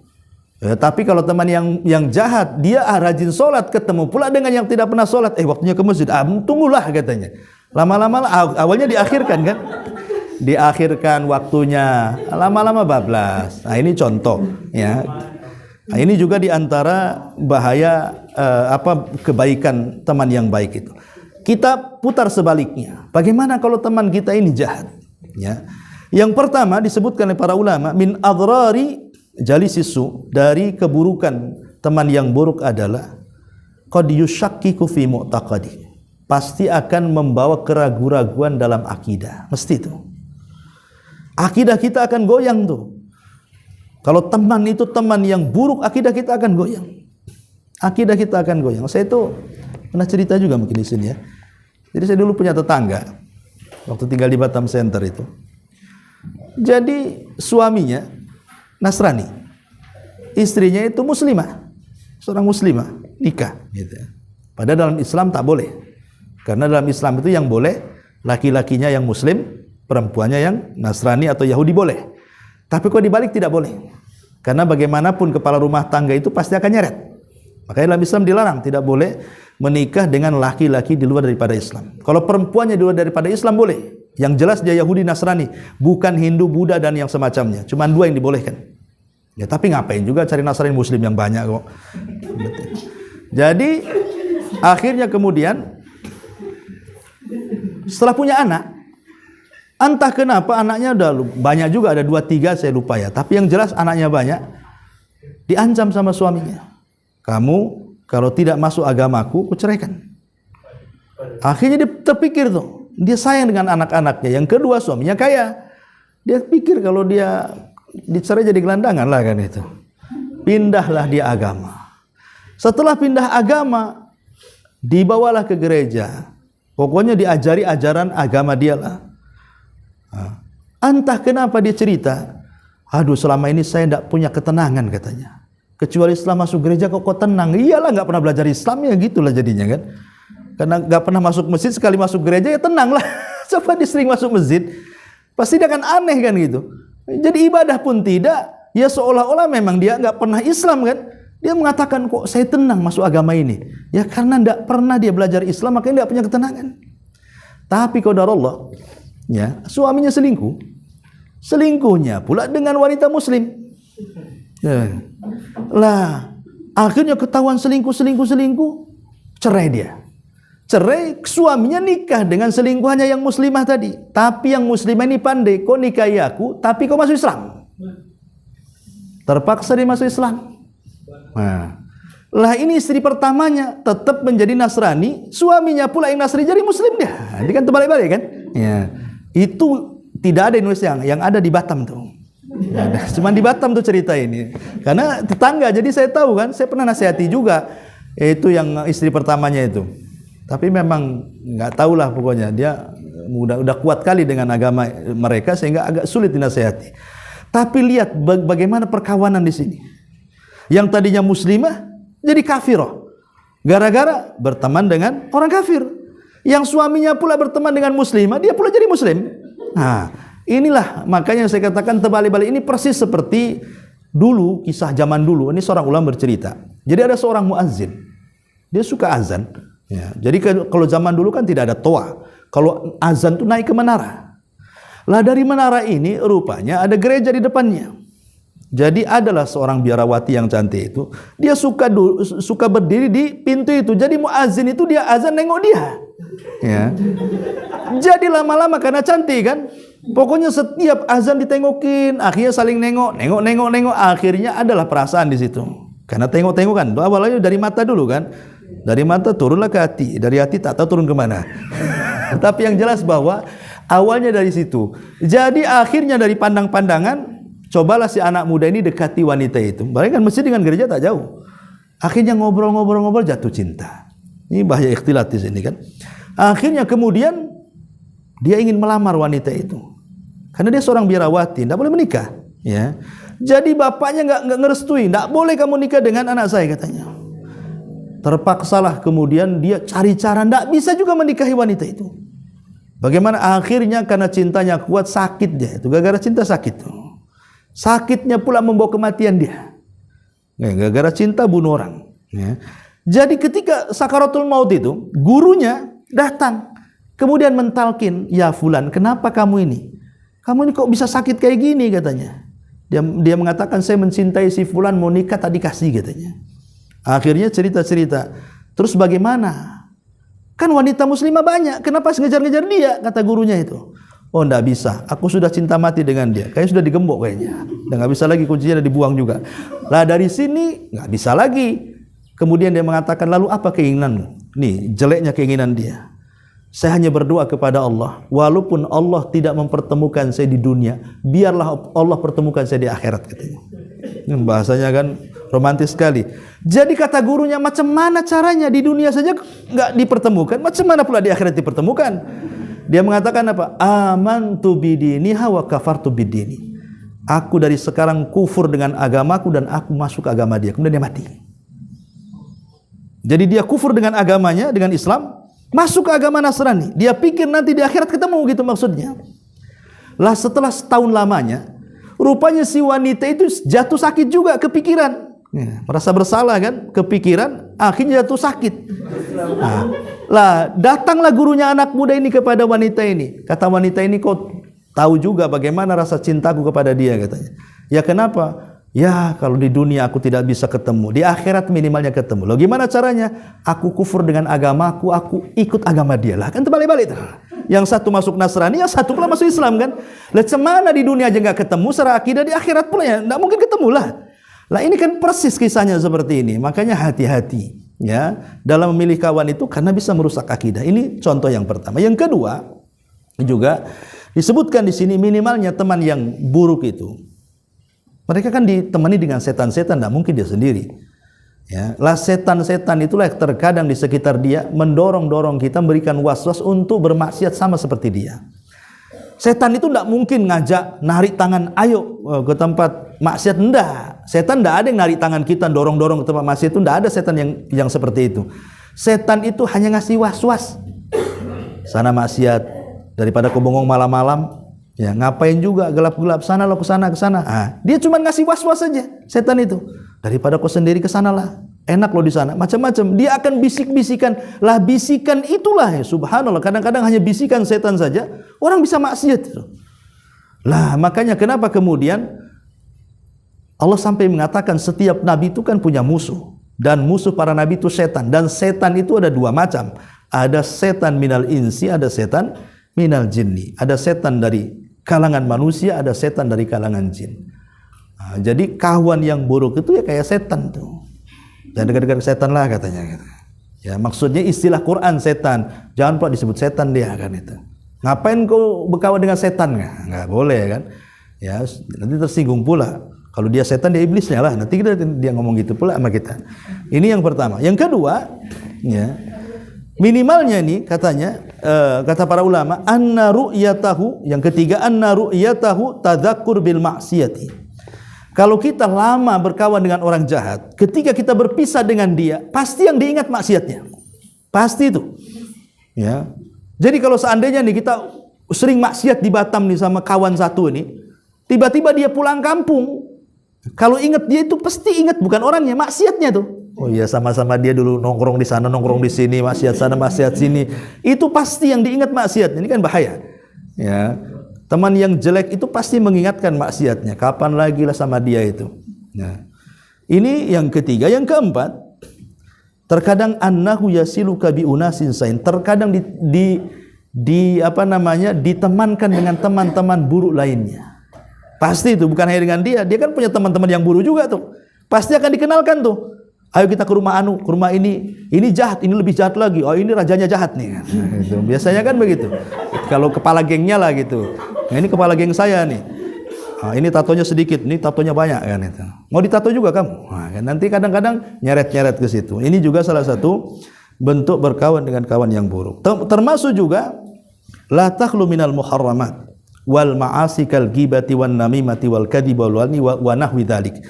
Tapi kalau teman yang jahat, dia rajin sholat, ketemu pula dengan yang tidak pernah sholat, waktunya ke masjid, tunggulah katanya. Lama-lama awalnya diakhirkan kan? Diakhirkan waktunya, lama-lama bablas. Ini contoh ya. Ini juga diantara bahaya kebaikan teman yang baik itu. Kita putar sebaliknya. Bagaimana kalau teman kita ini jahat? Ya. Yang pertama disebutkan oleh para ulama, min adrari jalisisu, dari keburukan teman yang buruk adalah qad yushakkiku fi mu'taqadi. Pasti akan membawa keraguan-raguan dalam akidah. Mesti itu. Akidah kita akan goyang tuh. Kalau teman itu teman yang buruk, akidah kita akan goyang. Akidah kita akan goyang. Saya itu pernah cerita juga mungkin di sini ya. Jadi saya dulu punya tetangga waktu tinggal di Batam Center itu. Jadi suaminya Nasrani, istrinya itu muslimah, seorang muslimah, nikah gitu. Padahal dalam Islam tak boleh. Karena dalam Islam itu yang boleh laki-lakinya yang muslim, perempuannya yang Nasrani atau Yahudi boleh. Tapi kok dibalik tidak boleh. Karena bagaimanapun kepala rumah tangga itu pasti akan nyeret. Makanya dalam Islam dilarang, tidak boleh menikah dengan laki-laki di luar daripada Islam. Kalau perempuannya di luar daripada Islam boleh. Yang jelas dia Yahudi Nasrani, bukan Hindu, Buddha dan yang semacamnya. Cuma dua yang dibolehkan. Ya tapi ngapain juga cari Nasrani Muslim yang banyak kok. Jadi akhirnya kemudian setelah punya anak, entah kenapa anaknya udah banyak juga, ada 2-3 saya lupa ya. Tapi yang jelas anaknya banyak. Diancam sama suaminya. Kamu kalau tidak masuk agamaku, kuceraikan. Akhirnya dia terpikir tuh, dia sayang dengan anak-anaknya. Yang kedua suaminya kaya. Dia pikir kalau dia dicerai jadi gelandangan lah kan itu. Pindahlah dia agama. Setelah pindah agama, dibawalah ke gereja. Pokoknya diajari ajaran agama dia lah. Entah kenapa dia cerita, aduh selama ini saya tidak punya ketenangan katanya. Kecuali setelah masuk gereja kok tenang. Iyalah nggak pernah belajar Islam ya gitulah jadinya kan. Karena nggak pernah masuk masjid, sekali masuk gereja ya tenang lah. Coba dia sering masuk masjid, pasti dia akan aneh kan gitu. Jadi ibadah pun tidak, ya seolah-olah memang dia nggak pernah Islam kan. Dia mengatakan kok saya tenang masuk agama ini. Ya karena tidak pernah dia belajar Islam, makanya tidak punya ketenangan. Tapi qadarullah, ya, suaminya selingkuh. Selingkuhnya pula dengan wanita muslim. Ya. Lah, akhirnya ketahuan selingkuh, cerai dia. Cerai, suaminya nikah dengan selingkuhannya yang muslimah tadi. Tapi yang muslimah ini pandai, kau nikahi aku, tapi kau masuk Islam. Terpaksa dia masuk Islam. Nah, lah ini istri pertamanya tetap menjadi Nasrani, suaminya pula yang Nasrani jadi Muslim dia. Ini kan terbalik-balik kan? Ya, itu tidak ada di Indonesia, yang ada di Batam tuh. Ya, cuma di Batam tuh cerita ini. Karena tetangga, jadi saya tahu kan, saya pernah nasihati juga itu yang istri pertamanya itu. Tapi memang nggak tahulah pokoknya dia udah kuat kali dengan agama mereka sehingga agak sulit dinasihati. Tapi lihat bagaimana perkawanan di sini. Yang tadinya muslimah jadi kafirah gara-gara berteman dengan orang kafir. Yang suaminya pula berteman dengan muslimah, dia pula jadi muslim. Nah, inilah makanya saya katakan terbalik-balik. Ini persis seperti dulu, kisah zaman dulu. Ini seorang ulama bercerita. Jadi ada seorang muazzin, dia suka azan. Ya, jadi kalau zaman dulu kan tidak ada toa. Kalau azan tuh naik ke menara. Lah dari menara ini rupanya ada gereja di depannya. Jadi adalah seorang biarawati yang cantik itu, dia suka berdiri di pintu itu. Jadi muazzin itu dia azan nengok dia. Ya. Jadi lama-lama karena cantik kan, pokoknya setiap azan ditengokin, akhirnya saling nengok, akhirnya adalah perasaan di situ. Karena tengok-tengok kan, awalnya dari mata dulu kan, dari mata turunlah ke hati, dari hati tak tahu turun kemana. Tapi yang jelas bahwa awalnya dari situ. Jadi akhirnya dari pandang-pandangan, cobalah si anak muda ini dekati wanita itu. Mereka kan masjid dengan gereja tak jauh. Akhirnya ngobrol jatuh cinta. Ini bahaya ikhtilat di sini kan. Akhirnya kemudian dia ingin melamar wanita itu. Karena dia seorang biarawati, tidak boleh menikah. Ya. Jadi bapaknya nggak ngerestui, tidak boleh kamu nikah dengan anak saya katanya. Terpaksalah kemudian dia cari cara, tidak bisa juga menikahi wanita itu. Bagaimana akhirnya karena cintanya kuat sakit dia itu, gara-gara cinta sakit tuh. Sakitnya pula membawa kematian dia. Gara-gara cinta bunuh orang. Ya. Jadi ketika sakaratul maut itu, gurunya datang. Kemudian mentalkin, ya fulan, kenapa kamu ini? Kamu ini kok bisa sakit kayak gini katanya. Dia mengatakan, saya mencintai si fulan, mau nikah tak dikasih katanya. Akhirnya cerita-cerita. Terus bagaimana? Kan wanita muslimah banyak, kenapa ngejar-ngejar dia? Kata gurunya itu. Oh enggak bisa, aku sudah cinta mati dengan dia. Kayaknya sudah digembok kayaknya. Dan enggak bisa lagi, kuncinya dibuang juga. Lah dari sini enggak bisa lagi. Kemudian dia mengatakan, lalu apa keinginanmu? Nih, jeleknya keinginan dia. Saya hanya berdoa kepada Allah, walaupun Allah tidak mempertemukan saya di dunia, biarlah Allah pertemukan saya di akhirat katanya. Ini bahasanya kan romantis sekali. Jadi kata gurunya, macam mana caranya di dunia saja enggak dipertemukan, macam mana pula di akhirat dipertemukan? Dia mengatakan apa? Amantu bidiniha wa kafartu bidini. Aku dari sekarang kufur dengan agamaku dan aku masuk ke agama dia. Kemudian dia mati. Jadi dia kufur dengan agamanya, dengan Islam, masuk ke agama Nasrani. Dia pikir nanti di akhirat ketemu gitu maksudnya. Lah setelah setahun lamanya, rupanya si wanita itu jatuh sakit juga, kepikiran. Merasa bersalah kan, kepikiran, akhirnya jatuh sakit. Nah, lah datanglah gurunya anak muda ini kepada wanita ini. Kata wanita ini, kau tahu juga bagaimana rasa cintaku kepada dia katanya. Ya kenapa? Ya kalau di dunia aku tidak bisa ketemu, di akhirat minimalnya ketemu. Loh gimana caranya? Aku kufur dengan agamaku, aku ikut agama dia. Lah kan terbalik-balik. Yang satu masuk Nasrani, yang satu pula masuk Islam kan. Lah cemana di dunia aja nggak ketemu, secara akidah di akhirat pula ya nggak mungkin ketemu lah. Lah ini kan persis kisahnya seperti ini. Makanya hati-hati ya dalam memilih kawan itu karena bisa merusak akidah. Ini contoh yang pertama. Yang kedua juga disebutkan di sini minimalnya teman yang buruk itu. Mereka kan ditemani dengan setan-setan, tidak mungkin dia sendiri. Ya, lah setan-setan itulah yang terkadang di sekitar dia mendorong-dorong kita, memberikan was-was untuk bermaksiat sama seperti dia. Setan itu tidak mungkin ngajak narik tangan, ayo ke tempat maksiat, enggak. Setan tidak ada yang narik tangan kita, dorong-dorong ke tempat maksiat itu, tidak ada setan yang seperti itu. Setan itu hanya ngasih was-was. Sana maksiat, daripada kau bengong malam-malam, ya ngapain juga gelap-gelap, sana lo ke sana. Ah, dia cuma ngasih was-was saja setan itu. daripada kau sendiri ke sanalah. Enak loh di sana, macam-macam. Dia akan bisik-bisikan. Lah bisikan itulah ya, subhanallah. Kadang-kadang hanya bisikan setan saja, orang bisa maksiat. Lah makanya kenapa kemudian Allah sampai mengatakan setiap nabi itu kan punya musuh. Dan musuh para nabi itu setan. Dan setan itu ada dua macam. Ada setan minal insi, ada setan minal jinni. Ada setan dari kalangan manusia, ada setan dari kalangan jin. Nah, jadi kawan yang buruk itu ya kayak setan tuh. Jangan dekat-dekat setan lah katanya gitu. Ya maksudnya istilah Quran setan. Jangan pula disebut setan dia kan itu. Ngapain kau berkawan dengan setan? Nggak boleh kan. Ya nanti tersinggung pula. Kalau dia setan dia iblisnya lah. Nanti dia ngomong gitu pula sama kita. Ini yang pertama. Yang kedua, ya minimalnya nih katanya kata para ulama anna ru'yatahu. Yang ketiga anna ru'yatahu tadzakur bil ma'siyati. Kalau kita lama berkawan dengan orang jahat, ketika kita berpisah dengan dia, pasti yang diingat maksiatnya. Pasti itu. Ya. Jadi kalau seandainya nih kita sering maksiat di Batam nih sama kawan satu ini, tiba-tiba dia pulang kampung, kalau ingat dia itu pasti ingat bukan orangnya, maksiatnya tuh. Oh iya sama-sama dia dulu nongkrong di sana, nongkrong di sini, maksiat sana, maksiat sini. Itu pasti yang diingat maksiatnya. Ini kan bahaya. Ya. Teman yang jelek itu pasti mengingatkan maksiatnya. Kapan lagi lah sama dia itu. Nah, ini yang ketiga. Yang keempat, terkadang annahu yasiluka bi unasin sain. Terkadang ditemankan dengan teman-teman buruk lainnya. Pasti itu bukan hanya dengan dia. Dia kan punya teman-teman yang buruk juga tuh. Pasti akan dikenalkan tuh. Ayo kita ke rumah anu, ke rumah ini jahat, ini lebih jahat lagi. Oh ini rajanya jahat nih. Nah, itu. Biasanya kan begitu. Kalau kepala gengnya lah gitu. Nah, ini kepala geng saya nih. Nah, ini tatonya sedikit, ini tatonya banyak kan itu. Mau ditato juga kamu? Nah, kan nanti kadang-kadang nyeret-nyeret ke situ. Ini juga salah satu bentuk berkawan dengan kawan yang buruk. Termasuk juga la takhlu minal muharramat wal ma'asi kal ghibati wan namimati wal kadhibi wal walni wa nahwi dzalik.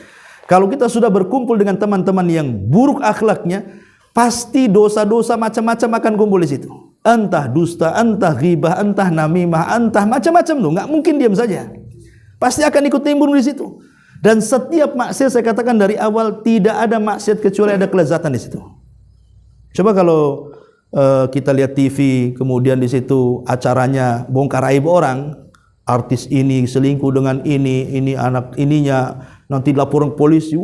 Kalau kita sudah berkumpul dengan teman-teman yang buruk akhlaknya, pasti dosa-dosa macam-macam akan kumpul di situ. Entah dusta, entah ghibah, entah namimah, entah macam-macam tuh, nggak mungkin diam saja. Pasti akan ikut nimbrung di situ. Dan setiap maksiat saya katakan dari awal tidak ada maksiat kecuali ada kelezatan di situ. Coba kalau kita lihat TV, kemudian di situ acaranya bongkar aib orang, artis ini selingkuh dengan ini anak ininya. Nanti laporan polisi,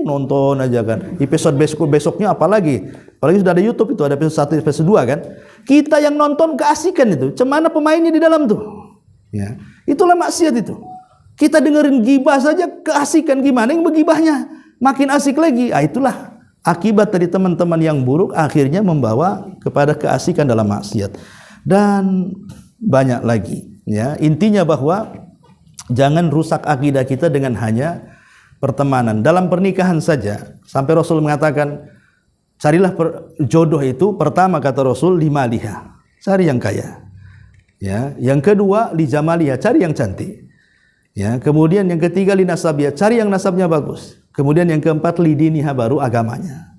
nonton aja kan. Episode besoknya apalagi sudah ada YouTube itu, ada episode 1, episode 2 kan. Kita yang nonton keasikan itu. Cemana pemainnya di dalam tuh. Ya. Itulah maksiat itu. Kita dengerin gibah saja keasikan, gimana yang begibahnya makin asik lagi. Itulah akibat dari teman-teman yang buruk akhirnya membawa kepada keasikan dalam maksiat. Dan banyak lagi, ya. Intinya bahwa jangan rusak akidah kita dengan hanya pertemanan. Dalam pernikahan saja sampai Rasul mengatakan carilah jodoh itu pertama kata Rasul limaliha, cari yang kaya. Ya, yang kedua li jamaliha, cari yang cantik. Ya, kemudian yang ketiga li nasabiha, cari yang nasabnya bagus. Kemudian yang keempat li diniha, baru agamanya.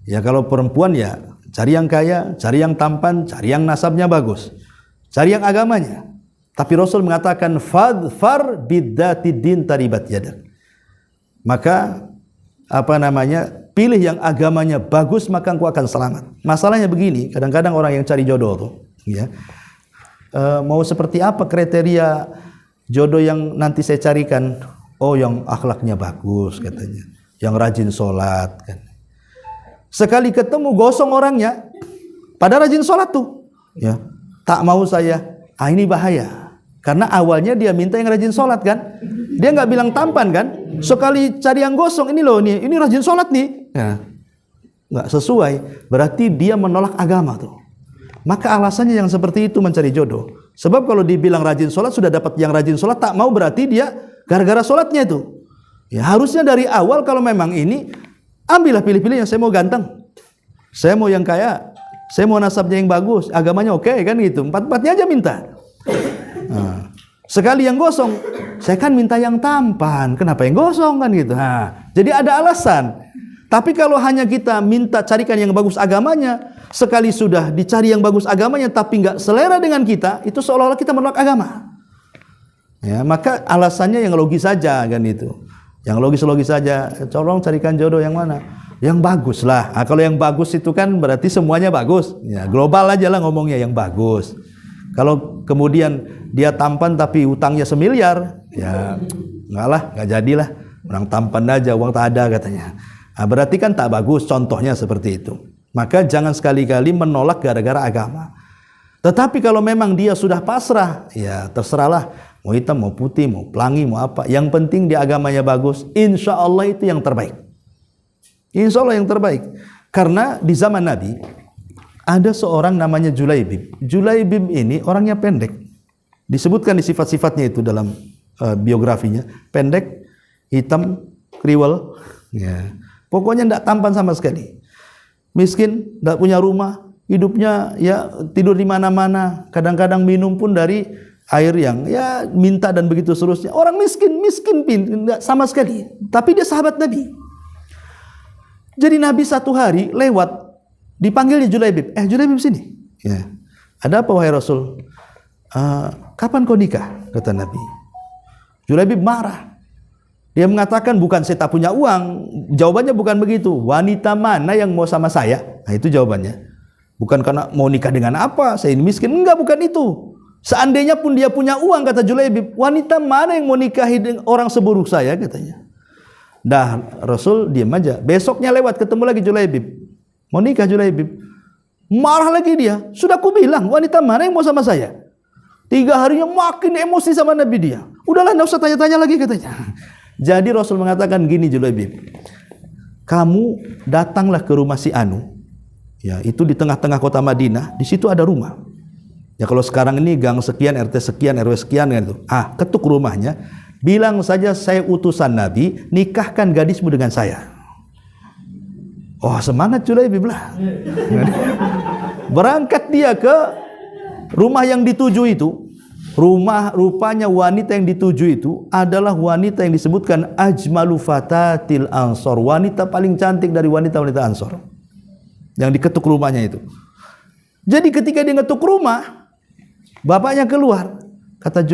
Ya kalau perempuan ya cari yang kaya, cari yang tampan, cari yang nasabnya bagus. Cari yang agamanya. Tapi Rasul mengatakan fadfar bidzati din taribat yadak. Maka pilih yang agamanya bagus, maka engkau akan selamat. Masalahnya begini, kadang-kadang orang yang cari jodoh tuh, ya, mau seperti apa kriteria jodoh yang nanti saya carikan? Oh, yang akhlaknya bagus katanya, yang rajin sholat kan. Sekali ketemu gosong orangnya, pada rajin sholat tuh, ya, tak mau saya. Ini bahaya, karena awalnya dia minta yang rajin sholat kan. Dia nggak bilang tampan kan. Sekali cari yang gosong, ini loh, ini rajin sholat nih. Ya, nggak sesuai. Berarti dia menolak agama tuh. Maka alasannya yang seperti itu mencari jodoh. Sebab kalau dibilang rajin sholat, sudah dapat yang rajin sholat, tak mau berarti dia gara-gara sholatnya itu. Ya harusnya dari awal kalau memang ini, ambillah pilih-pilih yang saya mau ganteng, saya mau yang kaya, saya mau nasabnya yang bagus, agamanya oke kan gitu. Empat-empatnya aja minta. Nah, sekali yang gosong, saya kan minta yang tampan, kenapa yang gosong kan gitu. Nah, jadi ada alasan. Tapi kalau hanya kita minta carikan yang bagus agamanya, sekali sudah dicari yang bagus agamanya tapi nggak selera dengan kita, itu seolah-olah kita menolak agama. Ya, maka alasannya yang logis saja kan itu. Yang logis-logis saja, tolong carikan jodoh yang mana? Yang bagus lah. Nah, kalau yang bagus itu kan berarti semuanya bagus. Ya, global aja lah ngomongnya yang bagus. Kalau kemudian dia tampan tapi utangnya 1 miliar, ya enggak lah, enggak jadilah. Orang tampan aja, uang tak ada katanya. Nah, berarti kan tak bagus, contohnya seperti itu. Maka jangan sekali-kali menolak gara-gara agama. Tetapi kalau memang dia sudah pasrah, ya terserahlah. Mau hitam, mau putih, mau pelangi, mau apa. Yang penting dia agamanya bagus. Insya Allah itu yang terbaik. Insya Allah yang terbaik. Karena di zaman Nabi, ada seorang namanya Julaibib. Julaibib ini orangnya pendek. Disebutkan di sifat-sifatnya itu dalam biografinya. Pendek, hitam, kriwel. Ya. Pokoknya tidak tampan sama sekali. Miskin, tidak punya rumah, hidupnya ya tidur di mana-mana, kadang-kadang minum pun dari air yang ya minta dan begitu seterusnya. Orang miskin tidak sama sekali. Tapi dia sahabat Nabi. Jadi Nabi satu hari lewat, dipanggilnya Julaibib. Julaibib sini. Ya. Ada apa wahai Rasul? Kapan kau nikah? Kata Nabi. Julaibib marah. Dia mengatakan bukan saya tak punya uang. Jawabannya bukan begitu. Wanita mana yang mau sama saya? Nah itu jawabannya. Bukan karena mau nikah dengan apa, saya ini miskin. Enggak, bukan itu. Seandainya pun dia punya uang, kata Julaibib, wanita mana yang mau nikahi dengan orang seburuk saya, katanya. Dah Rasul diam aja. Besoknya lewat ketemu lagi Julaibib. Mau nikah Julaibib. Marah lagi dia. Sudah aku bilang wanita mana yang mau sama saya? 3 harinya makin emosi sama Nabi dia. Udahlah enggak usah tanya-tanya lagi, katanya. Jadi Rasul mengatakan gini Julaibib, kamu datanglah ke rumah si Anu, ya itu di tengah-tengah kota Madinah, di situ ada rumah. Ya kalau sekarang ini gang sekian, RT sekian, RW sekian gitu. Ketuk rumahnya, bilang saja saya utusan Nabi, nikahkan gadismu dengan saya. Oh semangat Julaibib lah. Berangkat dia ke rumah yang dituju itu. Rupanya wanita yang dituju itu adalah wanita yang disebutkan ajmalu fatatil ansor, wanita paling cantik dari wanita-wanita Ansor yang diketuk rumahnya itu. Jadi ketika dia ngetuk rumah, bapaknya keluar. Kata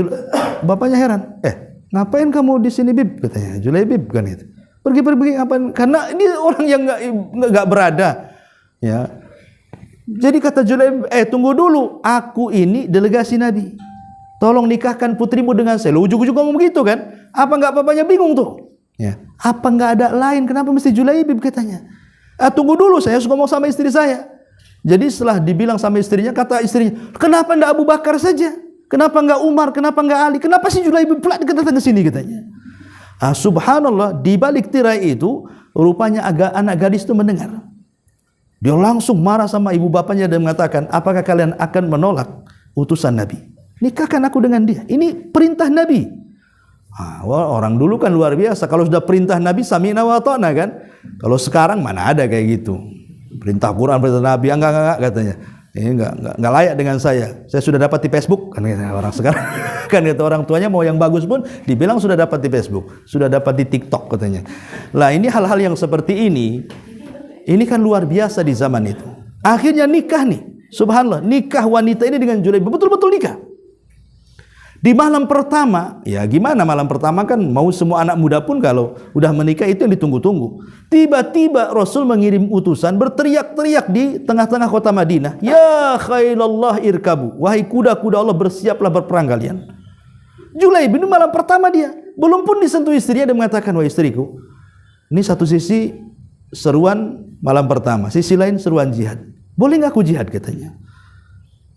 bapaknya heran, ngapain kamu di sini Bib? Katanya Julaibib kan itu. Pergi ngapain? Karena ini orang yang nggak berada. Ya. Jadi kata Julaibib, tunggu dulu, aku ini delegasi Nabi. Tolong nikahkan putrimu dengan saya. Ujung-ujung ngomong begitu kan? Apa enggak bapaknya bingung tuh? Ya. Apa enggak ada lain? Kenapa mesti Julaibib katanya? Tunggu dulu, saya harus ngomong sama istri saya. Jadi setelah dibilang sama istrinya, kata istrinya, kenapa enggak Abu Bakar saja? Kenapa enggak Umar? Kenapa enggak Ali? Kenapa si Julaibib pula datang ke sini katanya? Subhanallah, di balik tirai itu rupanya anak gadis itu mendengar. Dia langsung marah sama ibu bapaknya dan mengatakan, apakah kalian akan menolak utusan Nabi? Nikahkan aku dengan dia. Ini perintah Nabi. Orang dulu kan luar biasa. Kalau sudah perintah Nabi, sami'na wa ata'na kan. Kalau sekarang mana ada kayak gitu. Perintah Quran, perintah Nabi, enggak katanya. Ini enggak layak dengan saya. Saya sudah dapat di Facebook kan orang sekarang. Kan kata orang tuanya mau yang bagus pun dibilang sudah dapat di Facebook, sudah dapat di TikTok katanya. Lah ini hal-hal yang seperti ini kan luar biasa di zaman itu. Akhirnya nikah nih. Subhanallah, nikah wanita ini dengan Julaibib, betul-betul nikah. Di malam pertama, ya gimana malam pertama kan mau semua anak muda pun kalau udah menikah itu yang ditunggu-tunggu. Tiba-tiba Rasul mengirim utusan berteriak-teriak di tengah-tengah kota Madinah. Ya khailallah irkabu. Wahai kuda-kuda Allah bersiaplah berperang kalian. Julaibib ini malam pertama dia. Belum pun disentuh istrinya dia mengatakan, wahai istriku. Ini satu sisi seruan malam pertama. Sisi lain seruan jihad. Boleh gak aku jihad katanya?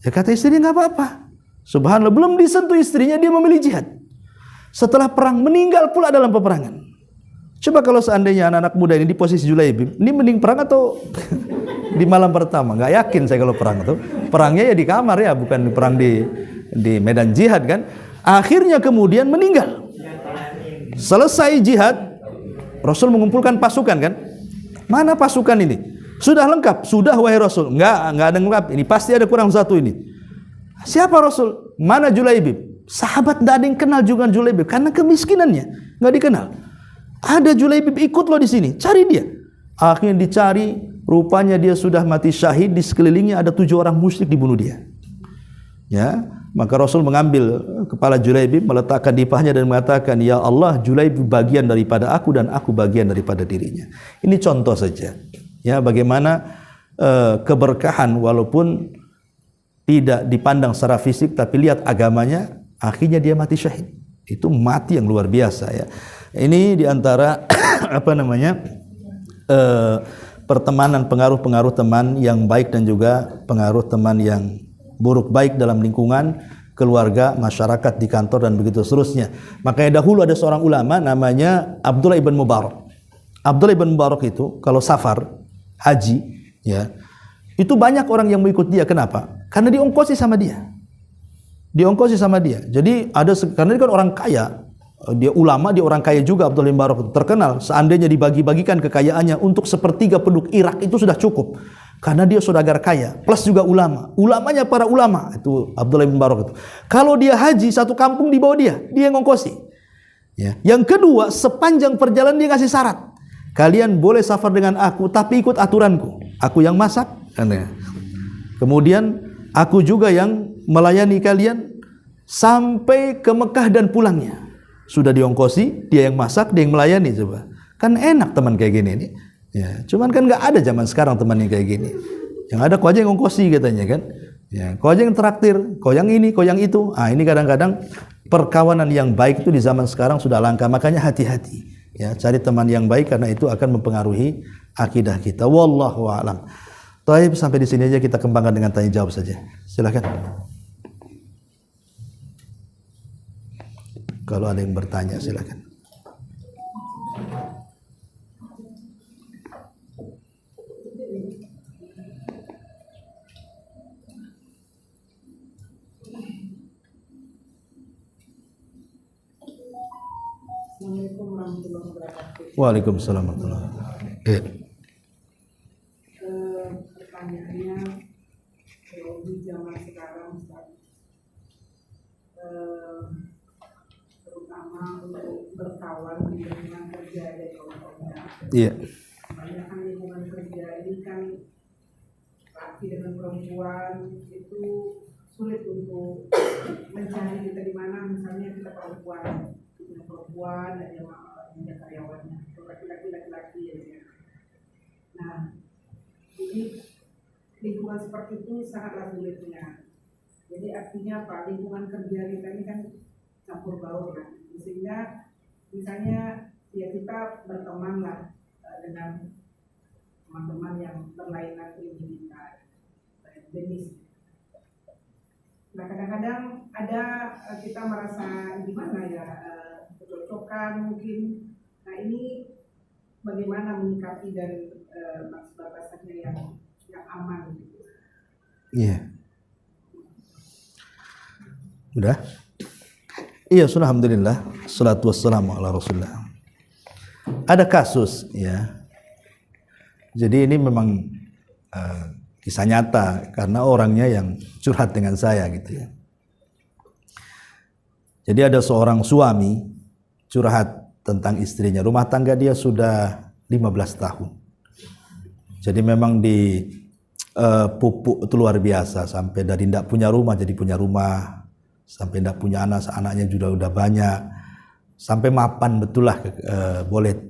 Ya kata istrinya gak apa-apa. Subhanallah, belum disentuh istrinya dia memilih jihad. Setelah perang meninggal pula dalam peperangan. Coba kalau seandainya anak-anak muda ini di posisi Julaibib, ini mending perang atau di malam pertama? Nggak yakin saya kalau perang itu. Perangnya ya di kamar ya, bukan perang di medan jihad kan. Akhirnya kemudian meninggal. Selesai jihad, Rasul mengumpulkan pasukan kan. Mana pasukan ini? Sudah lengkap? Sudah wahai Rasul. Enggak ada yang lengkap. Ini pasti ada kurang satu ini. Siapa Rasul? Mana Julaibib? Sahabat tidak ada yang kenal juga Julaibib karena kemiskinannya, nggak dikenal. Ada Julaibib ikut loh di sini, cari dia. Akhirnya dicari, rupanya dia sudah mati syahid. Di sekelilingnya ada 7 orang musyrik dibunuh dia. Ya, Maka Rasul mengambil kepala Julaibib, meletakkan di pahanya dan mengatakan, ya Allah, Julaibib bagian daripada aku dan aku bagian daripada dirinya. Ini contoh saja, ya, bagaimana keberkahan walaupun tidak dipandang secara fisik, tapi lihat agamanya, akhirnya dia mati syahid. Itu mati yang luar biasa, ya. Ini diantara pertemanan, pengaruh-pengaruh teman yang baik dan juga pengaruh teman yang buruk, baik dalam lingkungan keluarga, masyarakat, di kantor dan begitu seterusnya. Makanya dahulu ada seorang ulama namanya Abdullah ibn Mubarak. Abdullah ibn Mubarak itu kalau safar haji, ya, itu banyak orang yang mengikut dia. Kenapa? Karena diongkosi sama dia. Diongkosi sama dia. Jadi karena dia kan orang kaya, dia ulama, dia orang kaya juga. Abdullah ibn Mubarak itu terkenal. Seandainya dibagi-bagikan kekayaannya untuk sepertiga penduduk Irak itu sudah cukup. Karena dia saudagar kaya, plus juga ulama. Ulamanya para ulama, itu Abdullah bin Mubarak itu. Kalau dia haji, satu kampung di bawah dia yang ngongkosi. Ya. Yang kedua, sepanjang perjalanan dia ngasih syarat. Kalian boleh safar dengan aku, tapi ikut aturanku. Aku yang masak. Kemudian, aku juga yang melayani kalian sampai ke Mekah dan pulangnya. Sudah diongkosi, dia yang masak, dia yang melayani. Coba. Kan enak teman kayak gini nih. Ya, cuman kan nggak ada zaman sekarang temannya kayak gini. Yang ada kau aja yang ngongkosi katanya kan. Ya, kau aja yang traktir, kau yang ini, kau yang itu. Ah, ini kadang-kadang perkawanan yang baik itu di zaman sekarang sudah langka. Makanya hati-hati. Ya, cari teman yang baik karena itu akan mempengaruhi akidah kita. Wallahu a'lam. Baik, sampai di sini aja kita kembangkan dengan tanya jawab saja. Silakan. Kalau ada yang bertanya silakan. Assalamualaikum warahmatullahi wabarakatuh. Waalaikumsalam warahmatullahi wabarakatuh. Pertanyaannya, di zaman sekarang, terutama untuk berkawan di lingkungan kerja dan keluarga. Iya. Banyak kan lingkungan kerja ini kan laki dengan perempuan itu sulit untuk mencari kita di mana, misalnya kita perempuan dan yang karyawannya, laki-laki ya. Nah, jadi lingkungan seperti itu sangatlah sulitnya. Jadi artinya apa? Lingkungan kerja kita ini kan campur baur ya. Sehingga misalnya ya kita berteman lah dengan teman-teman yang berlainan ilmu kita, jenis. Nah kadang-kadang ada kita merasa gimana ya, kecocokan mungkin. Nah ini bagaimana menyikapi dan batasannya yang aman gitu. Iya. Udah? Iya, sudah, alhamdulillah. Salatu wassalamu ala Rasulullah. Ada kasus ya. Jadi ini memang kisah nyata karena orangnya yang curhat dengan saya gitu ya. Jadi ada seorang suami curhat tentang istrinya. Rumah tangga dia sudah 15 tahun. Jadi memang di pupuk itu luar biasa, sampai dari tidak punya rumah jadi punya rumah, sampai tidak punya anak, anaknya juga udah banyak, sampai mapan betul lah,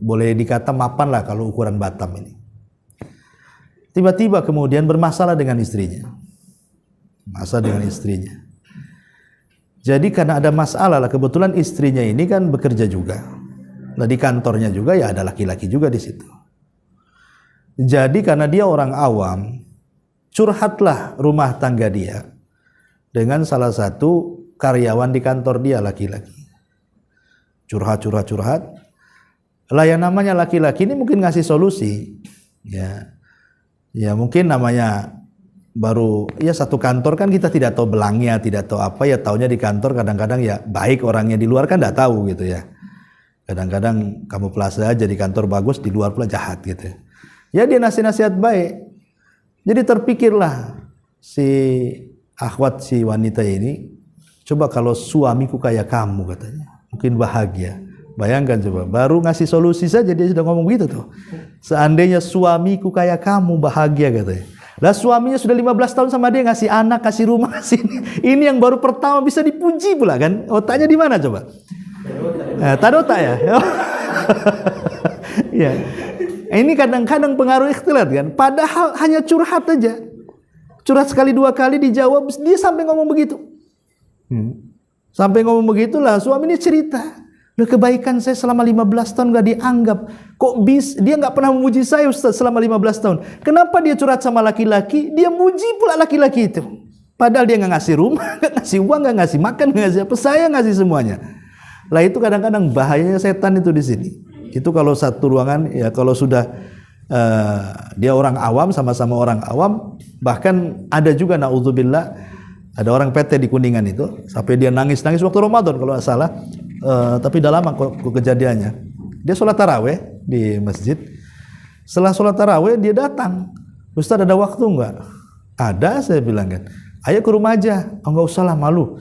boleh dikata mapan lah kalau ukuran Batam ini. Tiba-tiba kemudian bermasalah dengan istrinya. Masalah dengan istrinya. Jadi karena ada masalah lah, kebetulan istrinya ini kan bekerja juga. Nah di kantornya juga ya ada laki-laki juga di situ. Jadi karena dia orang awam, curhatlah rumah tangga dia dengan salah satu karyawan di kantor dia laki-laki. Curhat. Lah yang namanya laki-laki ini mungkin ngasih solusi. Ya mungkin namanya baru ya satu kantor kan, kita tidak tahu belangnya, tidak tahu apa, ya taunya di kantor kadang-kadang ya baik orangnya, di luar kan tidak tahu gitu ya. Kadang-kadang kamuflase aja di kantor bagus, di luar pula jahat gitu. Ya dia nasihat baik. Jadi terpikirlah si akhwat, si wanita ini, coba kalau suamiku kayak kamu katanya, mungkin bahagia. Bayangkan coba, baru ngasih solusi saja dia sudah ngomong gitu tuh. Seandainya suamiku kayak kamu bahagia katanya. Lah suaminya sudah 15 tahun sama dia, ngasih anak, kasih rumah, kasih ini. Ini yang baru pertama bisa dipuji pula kan? Otaknya di mana coba? Tadota ya. Ya. Ini kadang-kadang pengaruh ikhtilat kan. Padahal hanya curhat aja. Curhat sekali dua kali dijawab, dia sampai ngomong begitu. Sampai ngomong begitulah, suami ini cerita. Udah kebaikan saya selama 15 tahun gak dianggap. Kok dia gak pernah memuji saya Ustaz selama 15 tahun. Kenapa dia curhat sama laki-laki, dia muji pula laki-laki itu. Padahal dia gak ngasih rumah, gak ngasih uang, gak ngasih makan, gak ngasih apa. Saya ngasih semuanya. Lah itu kadang-kadang bahayanya setan itu di sini. Itu kalau satu ruangan, ya kalau sudah dia orang awam, sama-sama orang awam. Bahkan ada juga na'udzubillah, ada orang PT di Kuningan itu, sampai dia nangis-nangis waktu Ramadan kalau nggak salah. Tapi udah lama kok kejadiannya. Dia sholat taraweh di masjid. Setelah sholat taraweh dia datang. Ustaz ada waktu nggak? Ada, saya bilang kan. Ayo ke rumah aja. Oh, nggak usah lah, malu.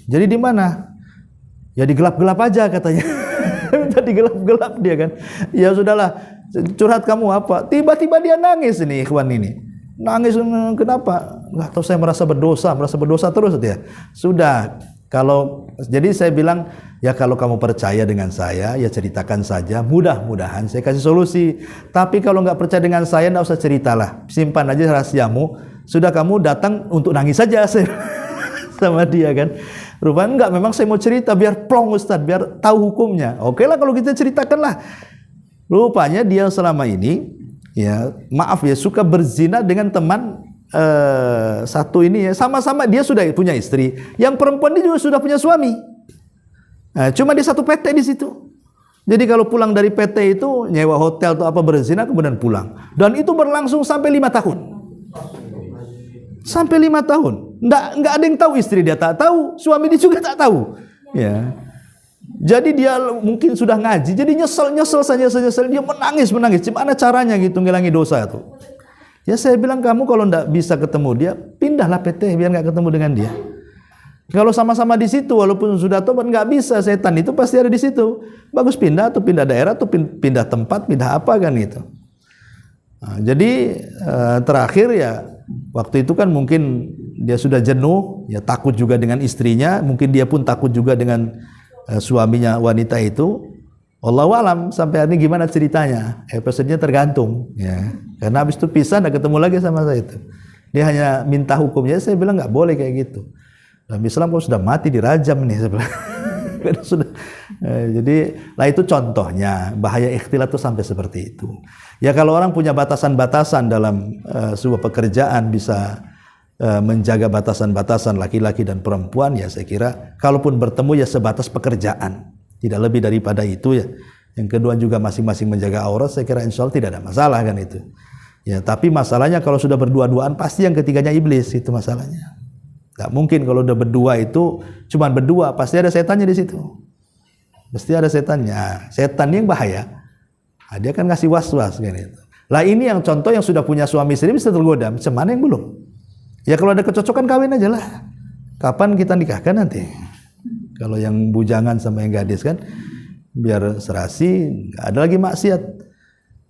Jadi di mana? Ya di gelap-gelap aja katanya. Minta di gelap-gelap dia kan. Ya sudahlah. Curhat kamu apa? Tiba-tiba dia nangis ini ikhwan ini. Nangis kenapa? Nggak tahu, saya merasa berdosa terus dia. Sudah. Jadi saya bilang, ya kalau kamu percaya dengan saya, ya ceritakan saja. Mudah-mudahan saya kasih solusi. Tapi kalau nggak percaya dengan saya, nggak usah ceritalah. Simpan aja rahasiamu. Sudah kamu datang untuk nangis saja sama dia kan. Rupanya enggak, memang saya mau cerita biar plong Ustaz, biar tahu hukumnya. Oke lah kalau kita ceritakanlah. Rupanya dia selama ini, ya maaf ya, suka berzina dengan teman satu ini ya, sama-sama dia sudah punya istri, yang perempuan dia juga sudah punya suami. Nah, cuma dia satu PT di situ. Jadi kalau pulang dari PT itu nyewa hotel atau apa, berzina kemudian pulang. Dan itu berlangsung sampai 5 tahun. Sampai 5 tahun. Nggak ada yang tahu, istri dia tak tahu, suami dia juga tak tahu. Ya. Jadi dia mungkin sudah ngaji, jadi nyesel dia menangis. Gimana caranya gitu ngilangi dosa itu? Ya saya bilang, kamu kalau enggak bisa ketemu dia, pindahlah PT biar enggak ketemu dengan dia. Kalau sama-sama di situ walaupun sudah tobat enggak bisa, setan itu pasti ada di situ. Bagus pindah, atau pindah daerah, atau pindah tempat, pindah apa kan gitu. Nah, jadi terakhir ya waktu itu kan mungkin dia sudah jenuh, ya takut juga dengan istrinya, mungkin dia pun takut juga dengan suaminya wanita itu. Wallahu alam sampai hari ini gimana ceritanya? Episodenya tergantung ya. Karena habis itu pisah, enggak ketemu lagi sama saya itu. Dia hanya minta hukumnya, saya bilang enggak boleh kayak gitu. Dalam Islam kalau sudah mati dirajam nih, saya bilang. Sudah. Jadi lah itu contohnya bahaya ikhtilat itu sampai seperti itu. Ya kalau orang punya batasan-batasan dalam sebuah pekerjaan, bisa menjaga batasan-batasan laki-laki dan perempuan, ya saya kira kalaupun bertemu ya sebatas pekerjaan. Tidak lebih daripada itu ya. Yang kedua juga masing-masing menjaga aurat, saya kira insya Allah tidak ada masalah kan itu. Ya, tapi masalahnya kalau sudah berdua-duaan pasti yang ketiganya iblis, itu masalahnya. Gak mungkin kalau udah berdua itu cuma berdua, pasti ada setannya di situ. Pasti ada setannya. Setan yang bahaya. Nah, dia kan ngasih was-was kan itu. Lah ini yang contoh yang sudah punya suami istri bisa tergoda, macam mana yang belum? Ya kalau ada kecocokan kawin aja lah. Kapan kita nikahkan nanti? Kalau yang bujangan sama yang gadis kan biar serasi, nggak ada lagi maksiat.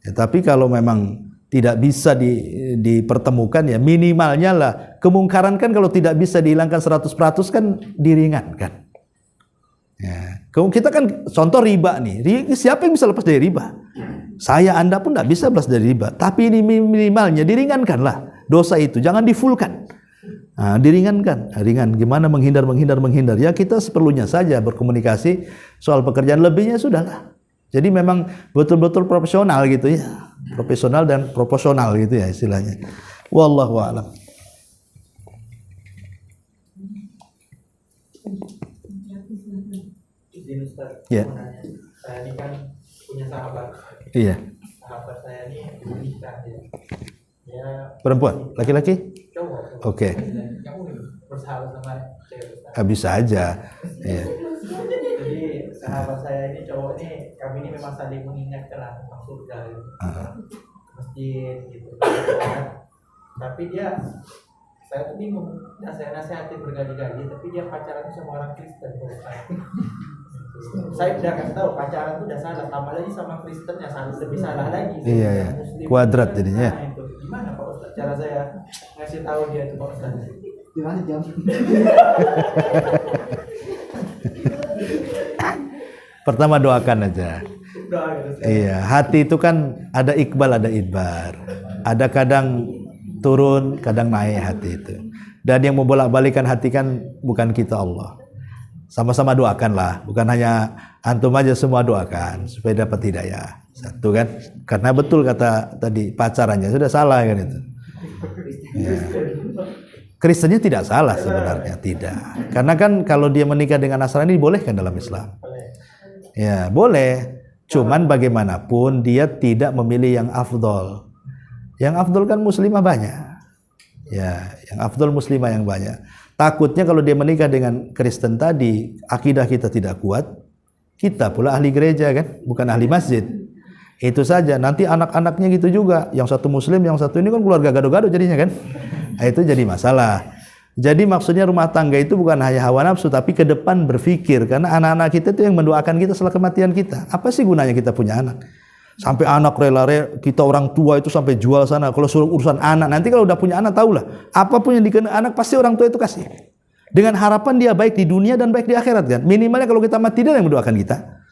Ya, tapi kalau memang tidak bisa dipertemukan, ya minimalnya lah kemungkaran kan kalau tidak bisa dihilangkan 100% kan diringankan. Ya, kita kan contoh riba nih. Siapa yang bisa lepas dari riba? Saya, Anda pun tidak bisa lepas dari riba. Tapi ini minimalnya diringankanlah dosa itu, jangan difulkan. Nah, diringankan, ringan. Gimana menghindar. Ya kita seperlunya saja berkomunikasi soal pekerjaan, lebihnya sudahlah. Jadi memang betul-betul profesional gitu ya, profesional dan proporsional gitu ya istilahnya. Wallahu a'lam. Ya. Saya ini kan punya sahabat. Iya. Sahabat saya ini menikah ya. Ya. Perempuan, laki-laki? Cowok. Oke. Kamu bersahabat sama cewek? Bisa aja. Iya. Jadi sahabat saya ini cowok ini, kami ini memang saling mengingatkan lah tentang surga gitu. Masjid gitu. Tapi dia, saya tuh bingung. Saya nasihatin berkali-kali, tapi dia pacaran sama orang Kristen. Saya udah kasih tahu pacaran itu udah salah, tambah lagi sama Kristen ya lebih salah lagi. Iya. Kuadrat jadinya. Nah, itu gimana Pak Ustaz cara cara saya ngasih tahu dia itu Pak Ustaz? Gimana jam? Pertama doakan aja. Doa gitu. Iya, hati itu kan ada iqbal, ada idbar. Ada kadang turun, kadang naik hati itu. Dan yang membolak-balikan hati kan bukan kita, Allah. Sama-sama doakanlah, bukan hanya antum aja, semua doakan supaya dapat hidayah. Satu kan, karena betul kata tadi pacarannya sudah salah kan itu. Ya. Kristennya tidak salah sebenarnya, tidak. Karena kan kalau dia menikah dengan Nasrani dibolehkan dalam Islam. Ya, boleh. Cuman bagaimanapun dia tidak memilih yang afdol. Yang afdol kan muslimah banyak. Ya, yang afdol muslimah yang banyak. Takutnya kalau dia menikah dengan Kristen tadi, akidah kita tidak kuat. Kita pula ahli gereja kan, bukan ahli masjid. Itu saja. Nanti anak-anaknya gitu juga. Yang satu muslim, yang satu ini kan keluarga gado-gado jadinya kan. Nah, itu jadi masalah. Jadi maksudnya rumah tangga itu bukan hanya hawa nafsu, tapi ke depan berpikir. Karena anak-anak kita itu yang mendoakan kita setelah kematian kita. Apa sih gunanya kita punya anak? Sampai anak rela kita orang tua itu sampai jual sana. Kalau suruh urusan anak, nanti kalau udah punya anak tahulah. Apapun yang dikena anak pasti orang tua itu kasih. Dengan harapan dia baik di dunia dan baik di akhirat kan. Minimalnya kalau kita mati dia yang mendoakan kita.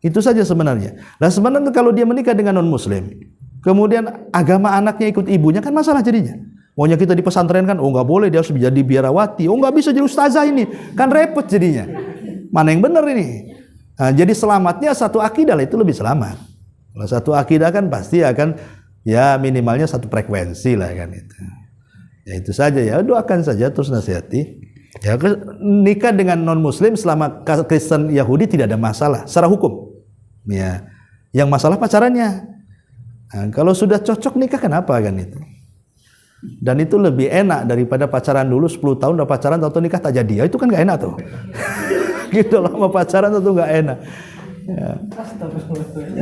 Itu saja sebenarnya. Nah sebenarnya kalau dia menikah dengan non-muslim, kemudian agama anaknya ikut ibunya kan masalah jadinya. Maunya kita di pesantren kan, oh nggak boleh, dia harus jadi biarawati, oh nggak bisa jadi ustazah ini, kan repot jadinya. Mana yang benar ini? Nah, jadi selamatnya satu akidah lah, itu lebih selamat. Kalau satu akidah kan pasti akan ya minimalnya satu frekuensi lah kan itu. Ya itu saja ya, doakan saja terus nasihati. Ya nikah dengan non muslim selama Kristen Yahudi tidak ada masalah secara hukum. Ya, yang masalah pacarannya. Nah, kalau sudah cocok nikah kenapa kan itu? Dan itu lebih enak daripada pacaran dulu 10 tahun udah pacaran atau nikah tak jadi. Ya, itu kan gak enak tuh. Gitu lama pacaran itu gak enak. Ya.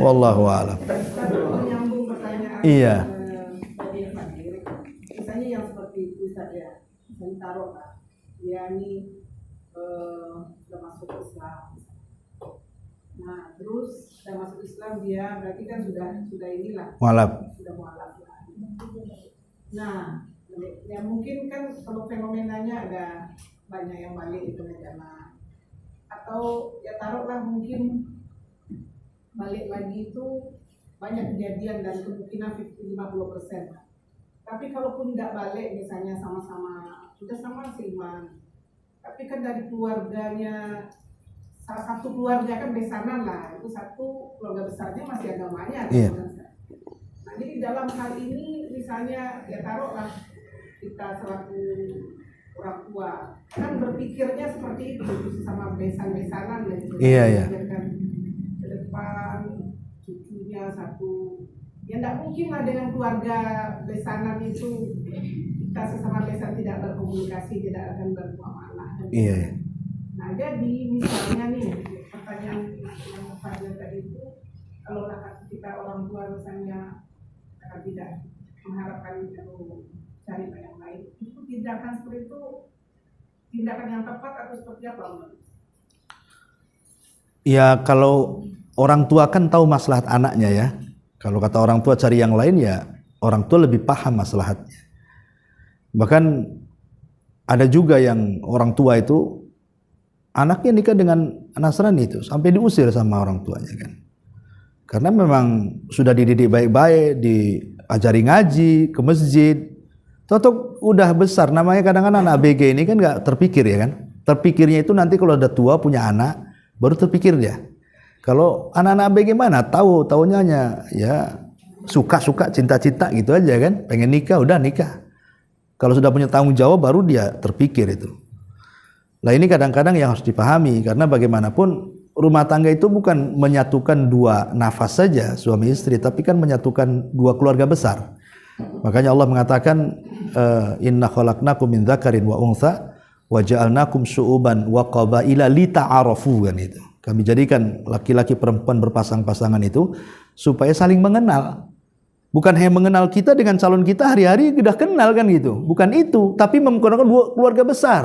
Wallahu a'lam. Menyambung pertanyaan. Iya. Tadi yang terakhir. Misalnya yang seperti itu saja. Misalnya taruh lah. Dia ini sudah masuk Islam. Nah, terus sudah masuk Islam dia berarti kan sudah inilah. Mualaf. Sudah mualaf. Nah, ya mungkin kan kalau fenomenanya ada banyak yang balik itu karena atau ya taruhlah mungkin balik lagi itu banyak kejadian dan kemungkinan 50%. Tapi kalaupun tidak balik misalnya sama-sama sudah sama seiman, tapi kan dari keluarganya salah satu keluarga kan besanan lah, itu satu keluarga besarnya masih agamanya. Iya. Nah, jadi dalam hal ini misalnya ya taruhlah kita selaku orang tua kan berpikirnya seperti itu sama besan-besanan dan Iya, iya. Ke depan cucunya satu ya tidak mungkin lah dengan keluarga besanan itu kita sesama besan tidak berkomunikasi, tidak akan bermuamalah. Iya. Nah jadi misalnya nih pertanyaan yang tadi itu kalau kita orang tua misalnya tidak mengharapkan cari yang lain, itu tindakan seperti itu tindakan yang tepat atau seperti apa? Ya kalau orang tua kan tahu maslahat anaknya ya. Kalau kata orang tua cari yang lain ya orang tua lebih paham maslahatnya. Bahkan ada juga yang orang tua itu anaknya nikah dengan Nasrani itu sampai diusir sama orang tuanya kan. Karena memang sudah dididik baik-baik, diajari ngaji, ke masjid. Totok udah besar, namanya kadang-kadang anak ABG ini kan nggak terpikir ya kan. Terpikirnya itu nanti kalau udah tua punya anak, baru terpikir dia. Kalau anak-anak ABG mana tahunya hanya ya suka-suka, cinta-cinta gitu aja kan. Pengen nikah, udah nikah. Kalau sudah punya tanggung jawab baru dia terpikir itu. Nah ini kadang-kadang yang harus dipahami karena bagaimanapun rumah tangga itu bukan menyatukan dua nafas saja suami istri, tapi kan menyatukan dua keluarga besar. Makanya Allah mengatakan inna khalaqnakum min dzakarin wa untha wa ja'alnakum syu'uban wa qabaila lita'arafu kan itu. Kami jadikan laki-laki perempuan berpasang-pasangan itu supaya saling mengenal. Bukan hanya mengenal kita dengan calon kita hari-hari udah kenal kan gitu. Bukan itu, tapi menggunakan dua keluarga besar.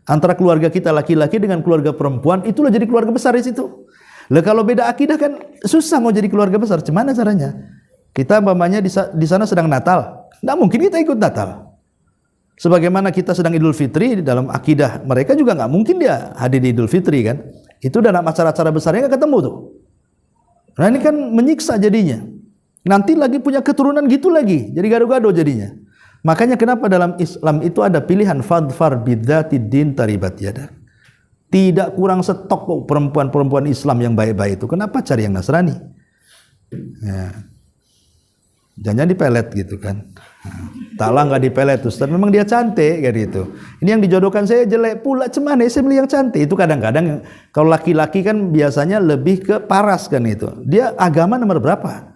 Antara keluarga kita laki-laki dengan keluarga perempuan itulah jadi keluarga besar di situ. Lah kalau beda akidah kan susah mau jadi keluarga besar. Gimana caranya? Kita umpamanya di sana sedang Natal, Tidak mungkin kita ikut Natal. Sebagaimana kita sedang Idul Fitri, dalam akidah mereka juga nggak mungkin dia hadir di Idul Fitri kan. Itu dalam acara-acara besarnya nggak ketemu tuh. Nah ini kan menyiksa jadinya. Nanti lagi punya keturunan gitu lagi, jadi gado-gado jadinya. Makanya kenapa dalam Islam itu ada pilihan fadfar bidzati din taribat yadak. Tidak kurang stok kok perempuan-perempuan Islam yang baik-baik itu. Kenapa cari yang Nasrani? Ya. Jangan dipelet gitu kan. Taklah nggak dipelet Ustaz, memang dia cantik kayak gitu. Ini yang dijodohkan saya jelek pula, cemana saya beli yang cantik. Itu kadang-kadang kalau laki-laki kan biasanya lebih ke paras kan itu. Dia agama nomor berapa?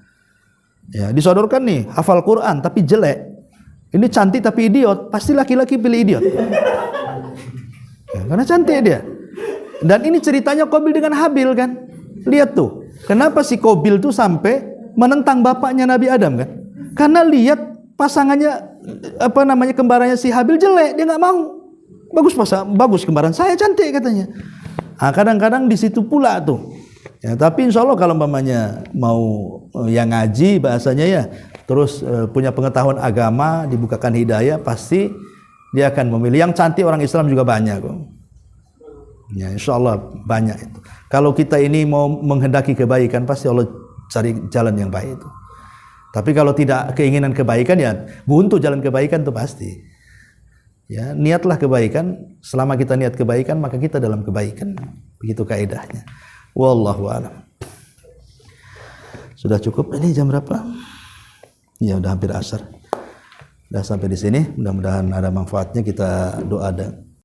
Ya, disodorkan nih hafal Quran tapi jelek. Ini cantik tapi idiot, pasti laki-laki pilih idiot. Ya, karena cantik dia. Dan ini ceritanya Qabil dengan Habil kan. Lihat tuh, kenapa si Qabil tuh sampai menentang bapaknya Nabi Adam kan? Karena lihat pasangannya kembarannya si Habil jelek, dia nggak mau. Bagus kembaran saya cantik katanya. Nah, kadang-kadang di situ pula tuh. Ya, tapi insya Allah kalau umpamanya mau yang ngaji bahasanya ya, terus punya pengetahuan agama, dibukakan hidayah, pasti dia akan memilih yang cantik. Orang Islam juga banyak kok. Ya, insya Allah banyak itu. Kalau kita ini mau menghendaki kebaikan, pasti Allah cari jalan yang baik itu. Tapi kalau tidak keinginan kebaikan ya buntu jalan kebaikan itu pasti. Ya, niatlah kebaikan. Selama kita niat kebaikan maka kita dalam kebaikan. Begitu kaidahnya. Wallahu a'lam. Sudah cukup ini jam berapa? Ya udah hampir asar. Sudah sampai di sini. Mudah-mudahan ada manfaatnya. Kita doa dan